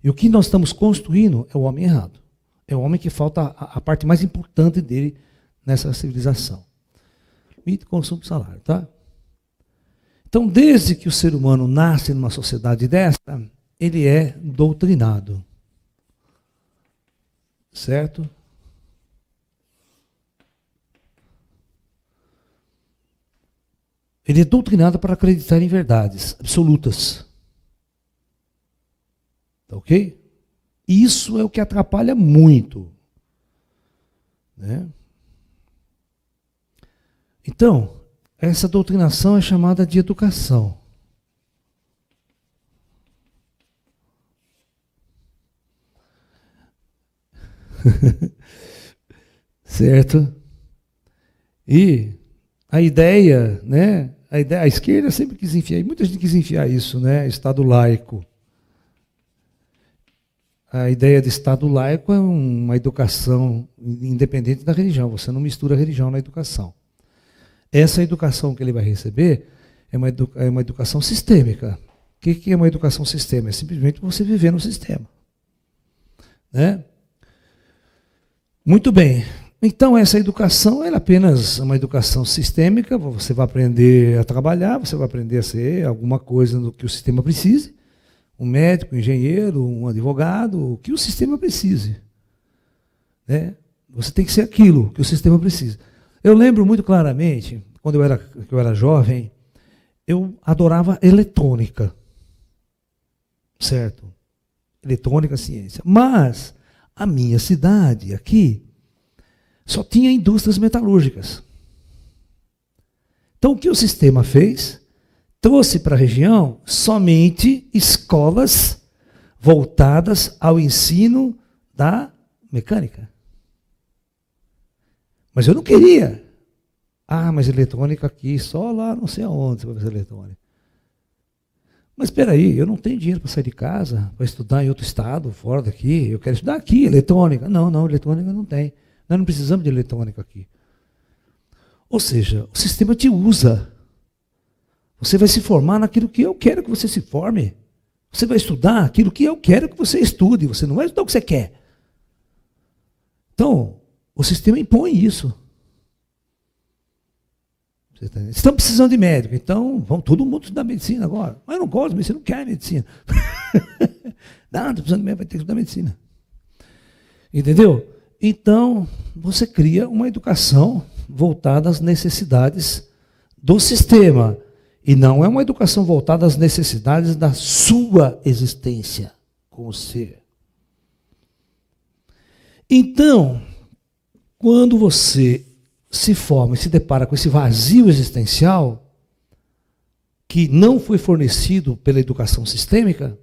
E o que nós estamos construindo é o homem errado. É o homem que falta a parte mais importante dele nessa civilização. Limite, consumo, salário, tá? Então, desde que o ser humano nasce numa sociedade dessa, ele é doutrinado. Certo? Ele é doutrinado para acreditar em verdades absolutas. Tá ok? Isso é o que atrapalha muito. Né? Então, essa doutrinação é chamada de educação. Certo? E a ideia, né? A esquerda sempre quis enfiar, e muita gente quis enfiar isso, né? Estado laico. a ideia de Estado laico é uma educação independente da religião. Você não mistura religião na educação. Essa educação que ele vai receber é uma educação sistêmica. O que é uma educação sistêmica? É simplesmente você viver no sistema. Né? Muito bem. Então, essa educação é apenas uma educação sistêmica. Você vai aprender a trabalhar, você vai aprender a ser alguma coisa do que o sistema precise. Um médico, um engenheiro, um advogado, o que o sistema precise. Né? Você tem que ser aquilo que o sistema precisa. Eu lembro muito claramente, quando eu era jovem, eu adorava eletrônica. Certo? Eletrônica, ciência. Mas a minha cidade aqui só tinha indústrias metalúrgicas. Então o que o sistema fez? Trouxe para a região somente escolas voltadas ao ensino da mecânica. Mas eu não queria. Mas eletrônica aqui, só lá não sei aonde você vai fazer eletrônica. Mas espera aí, eu não tenho dinheiro para sair de casa, para estudar em outro estado, fora daqui. Eu quero estudar aqui, eletrônica. Não, eletrônica não tem. Nós não precisamos de eletrônica aqui. Ou seja, o sistema te usa. Você vai se formar naquilo que eu quero que você se forme. Você vai estudar aquilo que eu quero que você estude. Você não vai estudar o que você quer. Então, o sistema impõe isso. Estamos precisando de médico, então vamos todo mundo estudar medicina agora. Mas eu não gosto de medicina, não quero medicina. Não, estou precisando de médico, vai ter que estudar medicina. Entendeu? Então, você cria uma educação voltada às necessidades do sistema. E não é uma educação voltada às necessidades da sua existência como ser. Então, quando você se forma e se depara com esse vazio existencial que não foi fornecido pela educação sistêmica,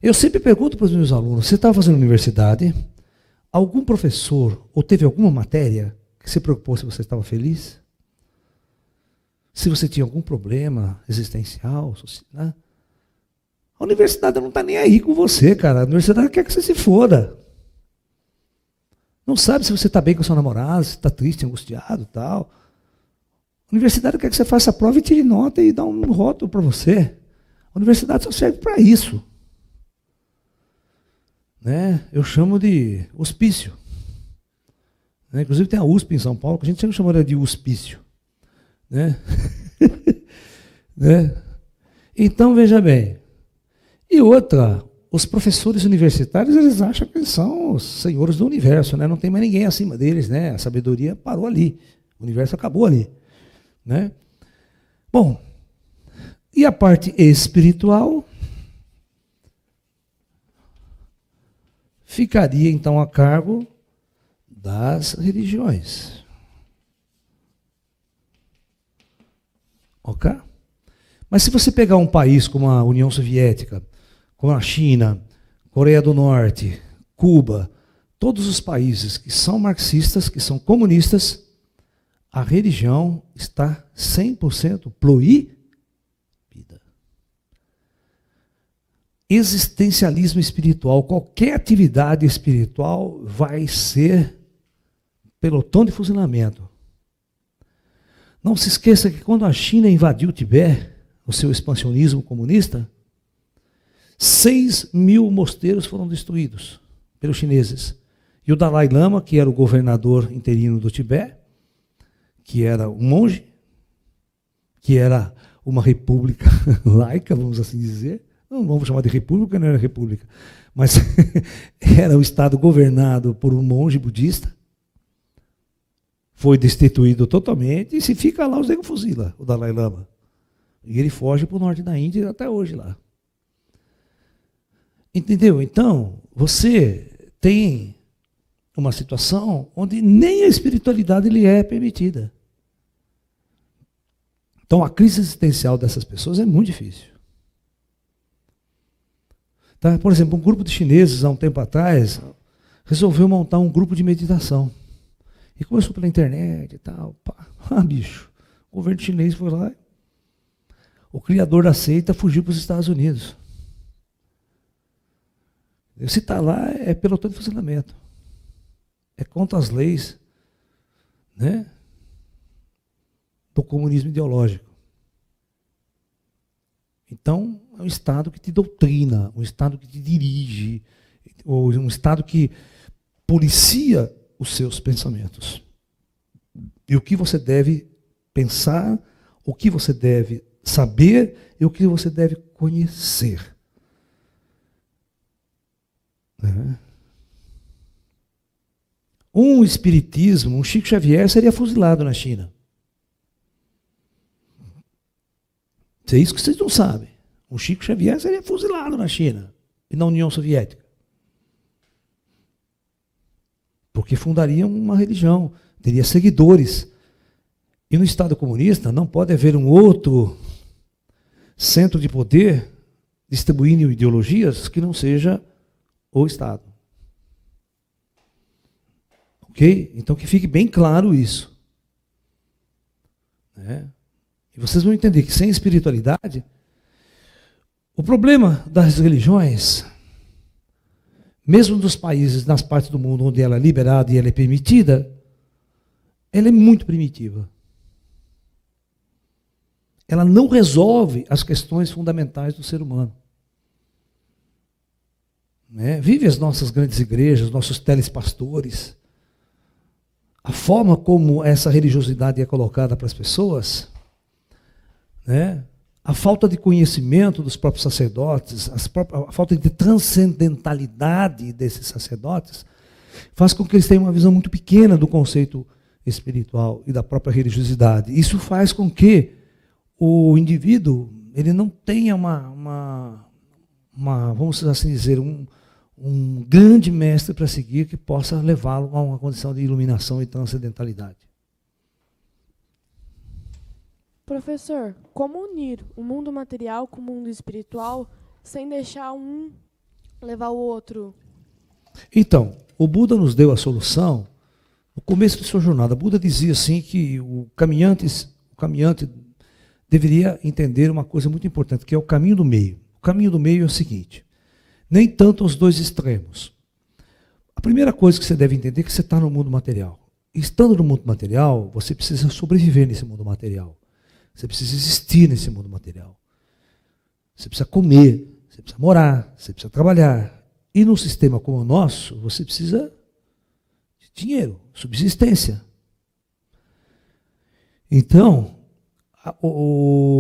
eu sempre pergunto para os meus alunos, você estava fazendo universidade, algum professor ou teve alguma matéria que se preocupou se você estava feliz? Se você tinha algum problema existencial, né? A universidade não está nem aí com você, cara. A universidade quer que você se foda. Não sabe se você está bem com a sua namorada, se está triste, angustiado e tal. A universidade quer que você faça a prova e tire nota e dá um rótulo para você. A universidade só serve para isso. Né? Eu chamo de hospício. Né? Inclusive tem a USP em São Paulo, que a gente sempre chamou de hospício. Né? Né? Então, veja bem. E outra, os professores universitários, eles acham que eles são os senhores do universo, né? Não tem mais ninguém acima deles, né? A sabedoria parou ali, o universo acabou ali. Né? Bom, e a parte espiritual ficaria então a cargo das religiões. Ok? Mas se você pegar um país como a União Soviética, como a China, Coreia do Norte, Cuba, todos os países que são marxistas, que são comunistas, a religião está 100% proibida. Existencialismo espiritual, qualquer atividade espiritual vai ser pelotão de fuzilamento. Não se esqueça que quando a China invadiu o Tibete, o seu expansionismo comunista, 6.000 mosteiros foram destruídos pelos chineses. E o Dalai Lama, que era o governador interino do Tibete, que era um monge, que era uma república laica, vamos assim dizer, não vamos chamar de república, não era república, mas era um estado governado por um monge budista, foi destituído totalmente, e se fica lá, os negros fuzilam o Dalai Lama. E ele foge para o norte da Índia até hoje lá. Entendeu? Então, você tem uma situação onde nem a espiritualidade lhe é permitida. Então, a crise existencial dessas pessoas é muito difícil. Tá? Por exemplo, um grupo de chineses, há um tempo atrás, resolveu montar um grupo de meditação. E começou pela internet e tal. Pá. Bicho, o governo chinês foi lá. O criador da seita fugiu para os Estados Unidos. Se está lá, é pelotão de fuzilamento. É contra as leis, né, do comunismo ideológico. Então, é um Estado que te doutrina, um Estado que te dirige, ou um Estado que policia os seus pensamentos. E o que você deve pensar, o que você deve saber e o que você deve conhecer. Um espiritismo, um Chico Xavier seria fuzilado na China. Isso é isso que vocês não sabem. Um Chico Xavier seria fuzilado na China e na União Soviética. Porque fundaria uma religião, teria seguidores. E no Estado comunista não pode haver um outro centro de poder distribuindo ideologias que não seja o Estado. Ok? Então que fique bem claro isso. E vocês vão entender que sem espiritualidade, o problema das religiões, mesmo dos países, nas partes do mundo onde ela é liberada e ela é permitida, ela é muito primitiva. Ela não resolve as questões fundamentais do ser humano. Vive as nossas grandes igrejas, nossos telespastores, a forma como essa religiosidade é colocada para as pessoas, a falta de conhecimento dos próprios sacerdotes, a falta de transcendentalidade desses sacerdotes, faz com que eles tenham uma visão muito pequena do conceito espiritual e da própria religiosidade. Isso faz com que o indivíduo ele não tenha vamos assim dizer, um grande mestre para seguir que possa levá-lo a uma condição de iluminação e transcendentalidade. Professor, como unir o mundo material com o mundo espiritual sem deixar um levar o outro? Então, o Buda nos deu a solução no começo de sua jornada. O Buda dizia assim que o caminhante deveria entender uma coisa muito importante, que é o caminho do meio. O caminho do meio é o seguinte: nem tanto os dois extremos. A primeira coisa que você deve entender é que você está no mundo material. Estando no mundo material, você precisa sobreviver nesse mundo material. Você precisa existir nesse mundo material. Você precisa comer, você precisa morar, você precisa trabalhar. E num sistema como o nosso, você precisa de dinheiro, subsistência. Então,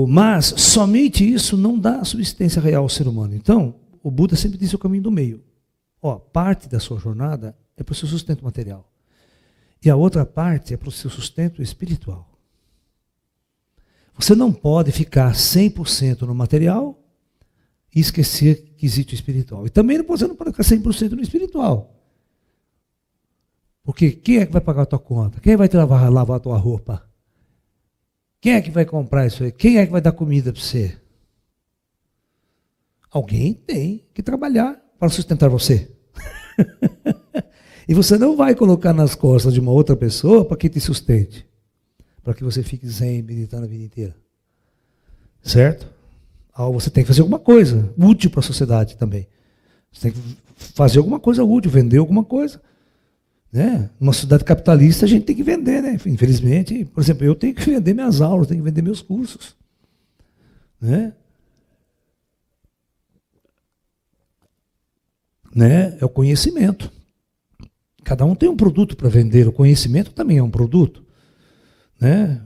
mas somente isso não dá subsistência real ao ser humano. Então, o Buda sempre disse o caminho do meio. Parte da sua jornada é para o seu sustento material. E a outra parte é para o seu sustento espiritual. Você não pode ficar 100% no material e esquecer que existe o espiritual. E também você não pode ficar 100% no espiritual. Porque quem é que vai pagar a tua conta? Quem vai te lavar a tua roupa? Quem é que vai comprar isso aí? Quem é que vai dar comida para você? Alguém tem que trabalhar para sustentar você. E você não vai colocar nas costas de uma outra pessoa para que te sustente. Para que você fique zen, meditando a vida inteira. Certo? Você tem que fazer alguma coisa útil para a sociedade também. Você tem que fazer alguma coisa útil, vender alguma coisa. Numa sociedade capitalista a gente tem que vender, né? Infelizmente, por exemplo, eu tenho que vender minhas aulas, tenho que vender meus cursos. É o conhecimento. Cada um tem um produto para vender, o conhecimento também é um produto.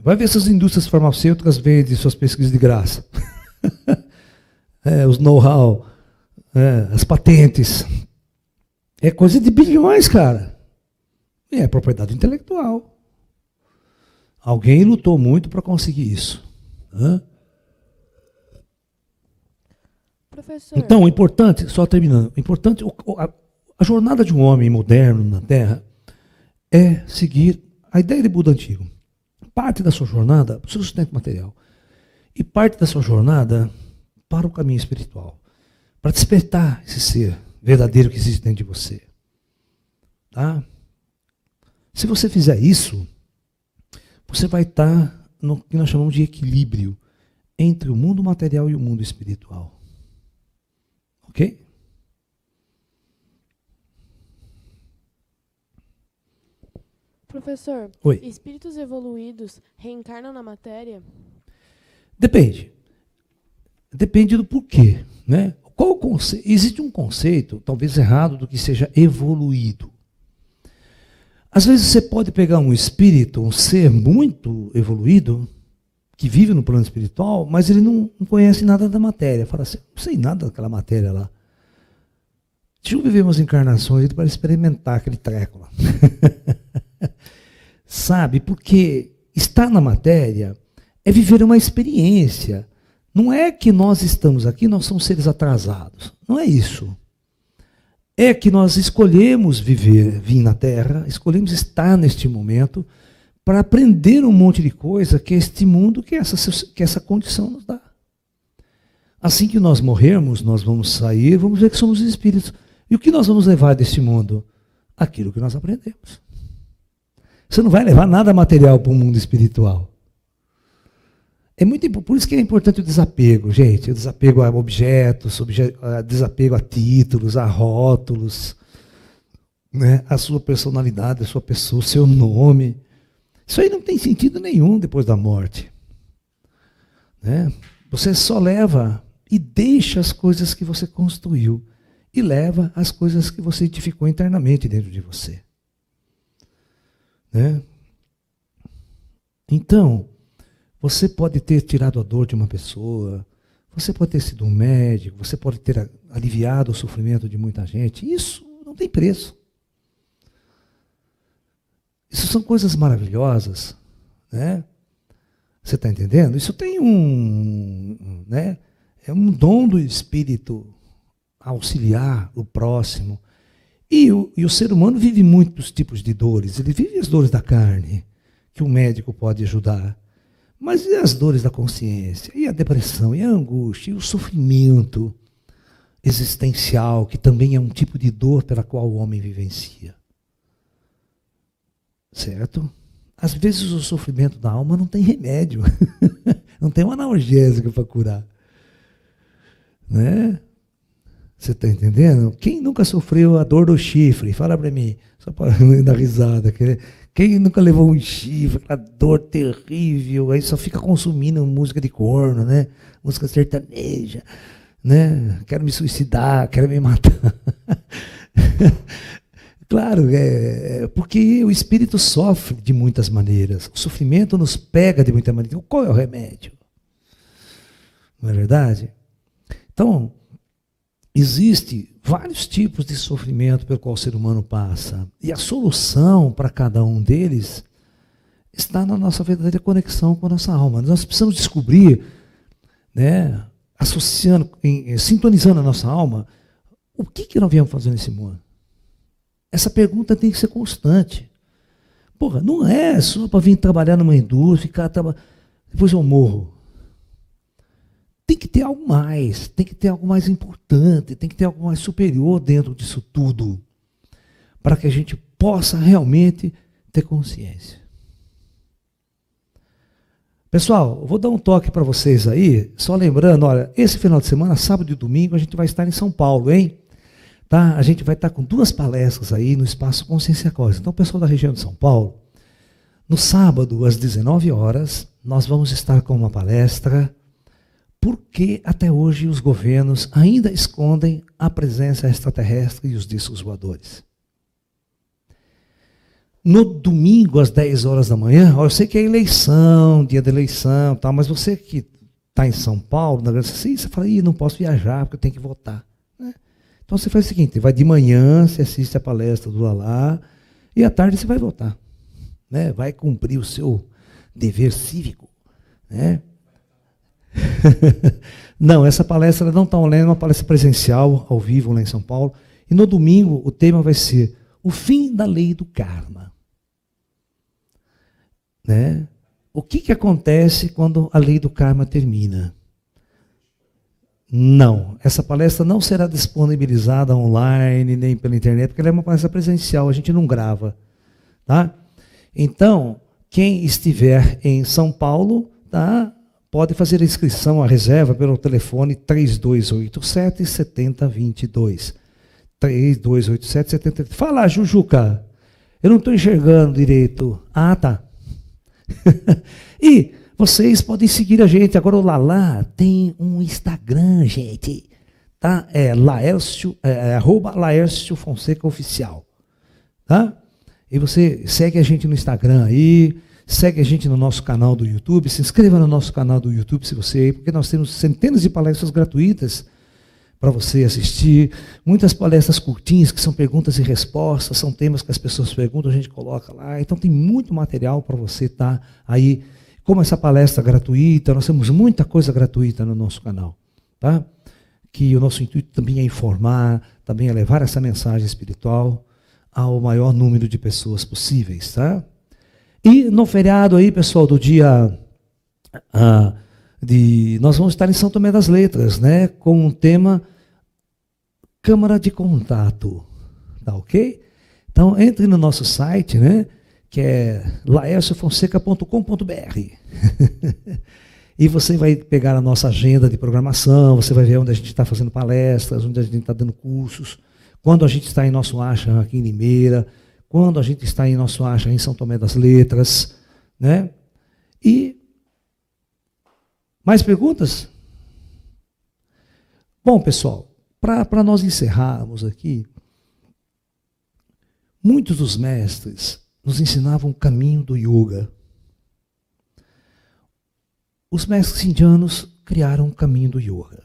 Vai ver se as indústrias farmacêuticas vendem suas pesquisas de graça. Os know-how, as patentes. É coisa de bilhões, cara. E é propriedade intelectual. Alguém lutou muito para conseguir isso. Professor. Então, o importante, só terminando, a jornada de um homem moderno na Terra é seguir a ideia de Buda antigo. Parte da sua jornada para o seu sustento material. E parte da sua jornada para o caminho espiritual. Para despertar esse ser verdadeiro que existe dentro de você. Tá? Se você fizer isso, você vai estar no que nós chamamos de equilíbrio entre o mundo material e o mundo espiritual. Ok? Professor, Oi. espíritos evoluídos reencarnam na matéria? Depende. Depende do porquê, né? Existe um conceito, talvez errado, do que seja evoluído. Às vezes você pode pegar um espírito, um ser muito evoluído, que vive no plano espiritual, mas ele não conhece nada da matéria. Fala assim, não sei nada daquela matéria lá. Deixa eu viver umas encarnações para experimentar aquele treco lá. Sabe, porque estar na matéria é viver uma experiência. Não é que nós estamos aqui, nós somos seres atrasados. Não é isso. É que nós escolhemos vir na Terra, escolhemos estar neste momento para aprender um monte de coisa que este mundo, que essa condição nos dá. Assim que nós morrermos, nós vamos sair, vamos ver que somos espíritos. E o que nós vamos levar deste mundo? Aquilo que nós aprendemos. Você não vai levar nada material para o mundo espiritual. Por isso que é importante o desapego, gente. O desapego a objetos, desapego a títulos, a rótulos, né? A sua personalidade, a sua pessoa, o seu nome. Isso aí não tem sentido nenhum depois da morte. Né? Você só leva e deixa as coisas que você construiu e leva as coisas que você identificou internamente dentro de você. Né? Então, você pode ter tirado a dor de uma pessoa, você pode ter sido um médico, você pode ter aliviado o sofrimento de muita gente. Isso não tem preço. Isso são coisas maravilhosas, né? Você está entendendo? Isso tem né? É um dom do Espírito auxiliar o próximo. E o ser humano vive muitos tipos de dores. Ele vive as dores da carne, que o médico pode ajudar. Mas e as dores da consciência? E a depressão? E a angústia? E o sofrimento existencial, que também é um tipo de dor pela qual o homem vivencia? Certo? Às vezes o sofrimento da alma não tem remédio. Não tem um analgésico para curar. Né? Você está entendendo? Quem nunca sofreu a dor do chifre? Fala para mim, só para dar risada. Quem nunca levou um chifre, aquela dor terrível, aí só fica consumindo música de corno, né? Música sertaneja, né? Quero me suicidar, quero me matar. Claro, porque o espírito sofre de muitas maneiras. O sofrimento nos pega de muitas maneiras. Qual é o remédio? Não é verdade? Então, existem vários tipos de sofrimento pelo qual o ser humano passa. E a solução para cada um deles está na nossa verdadeira conexão com a nossa alma. Nós precisamos descobrir, né, sintonizando a nossa alma, o que nós viemos fazer nesse mundo. Essa pergunta tem que ser constante. Porra, não é só para vir trabalhar numa indústria, depois eu morro. Tem que ter algo mais, tem que ter algo mais importante, tem que ter algo mais superior dentro disso tudo, para que a gente possa realmente ter consciência. Pessoal, eu vou dar um toque para vocês aí, só lembrando, olha, esse final de semana, sábado e domingo, a gente vai estar em São Paulo, hein? Tá? A gente vai estar com 2 palestras aí no Espaço Consciência Cósmica. Então, o pessoal da região de São Paulo, no sábado, às 19 horas, nós vamos estar com uma palestra. Porque até hoje os governos ainda escondem a presença extraterrestre e os discos voadores. No domingo, às 10 horas da manhã, eu sei que é eleição, dia da eleição, tal, mas você que está em São Paulo, na Grande você fala, não posso viajar porque eu tenho que votar. Né? Então você faz o seguinte, vai de manhã, você assiste a palestra do Lalá, e à tarde você vai votar. Né? Vai cumprir o seu dever cívico. Né? Não, essa palestra não está online, é uma palestra presencial, ao vivo lá em São Paulo. E no domingo o tema vai ser o fim da lei do karma. Né? O que acontece quando a lei do karma termina? Não, essa palestra não será disponibilizada online, nem pela internet, porque ela é uma palestra presencial, a gente não grava. Tá? Então, quem estiver em São Paulo, tá? Pode fazer a inscrição, a reserva pelo telefone 3287-7022. 3287-7022. Fala, Jujuca. Eu não estou enxergando direito. Ah, tá. E vocês podem seguir a gente. Agora o Lala tem um Instagram, gente. Tá? É Laércio, @Laércio Fonseca Oficial. Tá? E você segue a gente no Instagram aí, segue a gente no nosso canal do YouTube, se inscreva no nosso canal do YouTube se você, porque nós temos centenas de palestras gratuitas para você assistir, muitas palestras curtinhas que são perguntas e respostas, são temas que as pessoas perguntam, a gente coloca lá, então tem muito material para você estar aí, como essa palestra gratuita, nós temos muita coisa gratuita no nosso canal, tá? Que o nosso intuito também é informar, também é levar essa mensagem espiritual ao maior número de pessoas possíveis, tá? E no feriado aí, pessoal, do dia nós vamos estar em São Tomé das Letras, né? Com um tema Câmara de Contato, tá ok? Então entre no nosso site, né? Que é laerciofonseca.com.br. E você vai pegar a nossa agenda de programação, você vai ver onde a gente está fazendo palestras, onde a gente está dando cursos, quando a gente está em nosso Ashram aqui em Limeira, quando a gente está em nosso Ashram em São Tomé das Letras, né? E mais perguntas? Bom, pessoal, para nós encerrarmos aqui, muitos dos mestres nos ensinavam o caminho do yoga. Os mestres indianos criaram o caminho do yoga.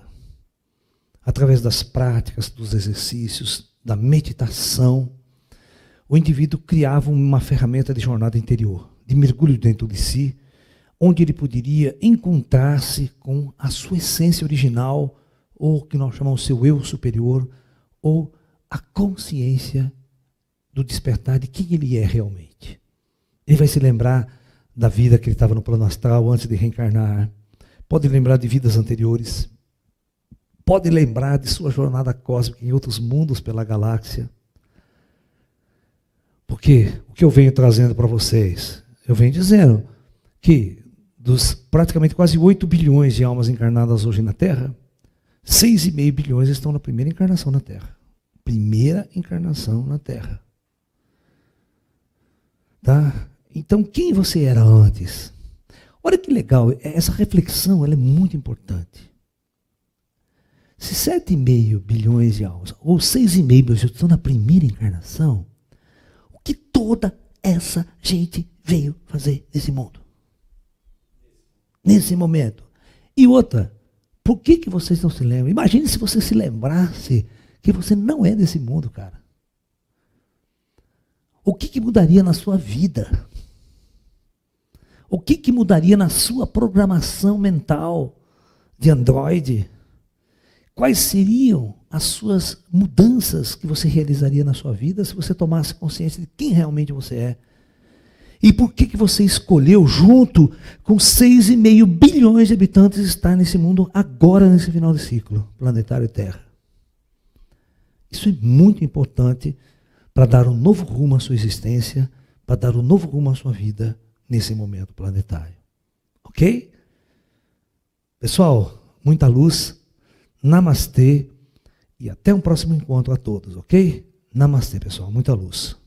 Através das práticas, dos exercícios, da meditação, o indivíduo criava uma ferramenta de jornada interior, de mergulho dentro de si, onde ele poderia encontrar-se com a sua essência original, ou que nós chamamos seu eu superior, ou a consciência do despertar de quem ele é realmente. Ele vai se lembrar da vida que ele estava no plano astral antes de reencarnar, pode lembrar de vidas anteriores, pode lembrar de sua jornada cósmica em outros mundos pela galáxia. Porque o que eu venho trazendo para vocês? Eu venho dizendo que dos praticamente quase 8 bilhões de almas encarnadas hoje na Terra, 6,5 bilhões estão na primeira encarnação na Terra. Primeira encarnação na Terra. Tá? Então, quem você era antes? Olha que legal, essa reflexão ela é muito importante. Se 7,5 bilhões de almas, ou 6,5 bilhões estão na primeira encarnação, o que toda essa gente veio fazer nesse mundo? Nesse momento. E outra, por que vocês não se lembram? Imagine se você se lembrasse que você não é desse mundo, cara. O que mudaria na sua vida? O que mudaria na sua programação mental de Android? Quais seriam as suas mudanças que você realizaria na sua vida se você tomasse consciência de quem realmente você é? E por que você escolheu, junto com 6,5 bilhões de habitantes, estar nesse mundo agora, nesse final de ciclo planetário Terra? Isso é muito importante para dar um novo rumo à sua existência, para dar um novo rumo à sua vida nesse momento planetário. Ok? Pessoal, muita luz, namastê e até um próximo encontro a todos, ok? Namastê, pessoal, muita luz.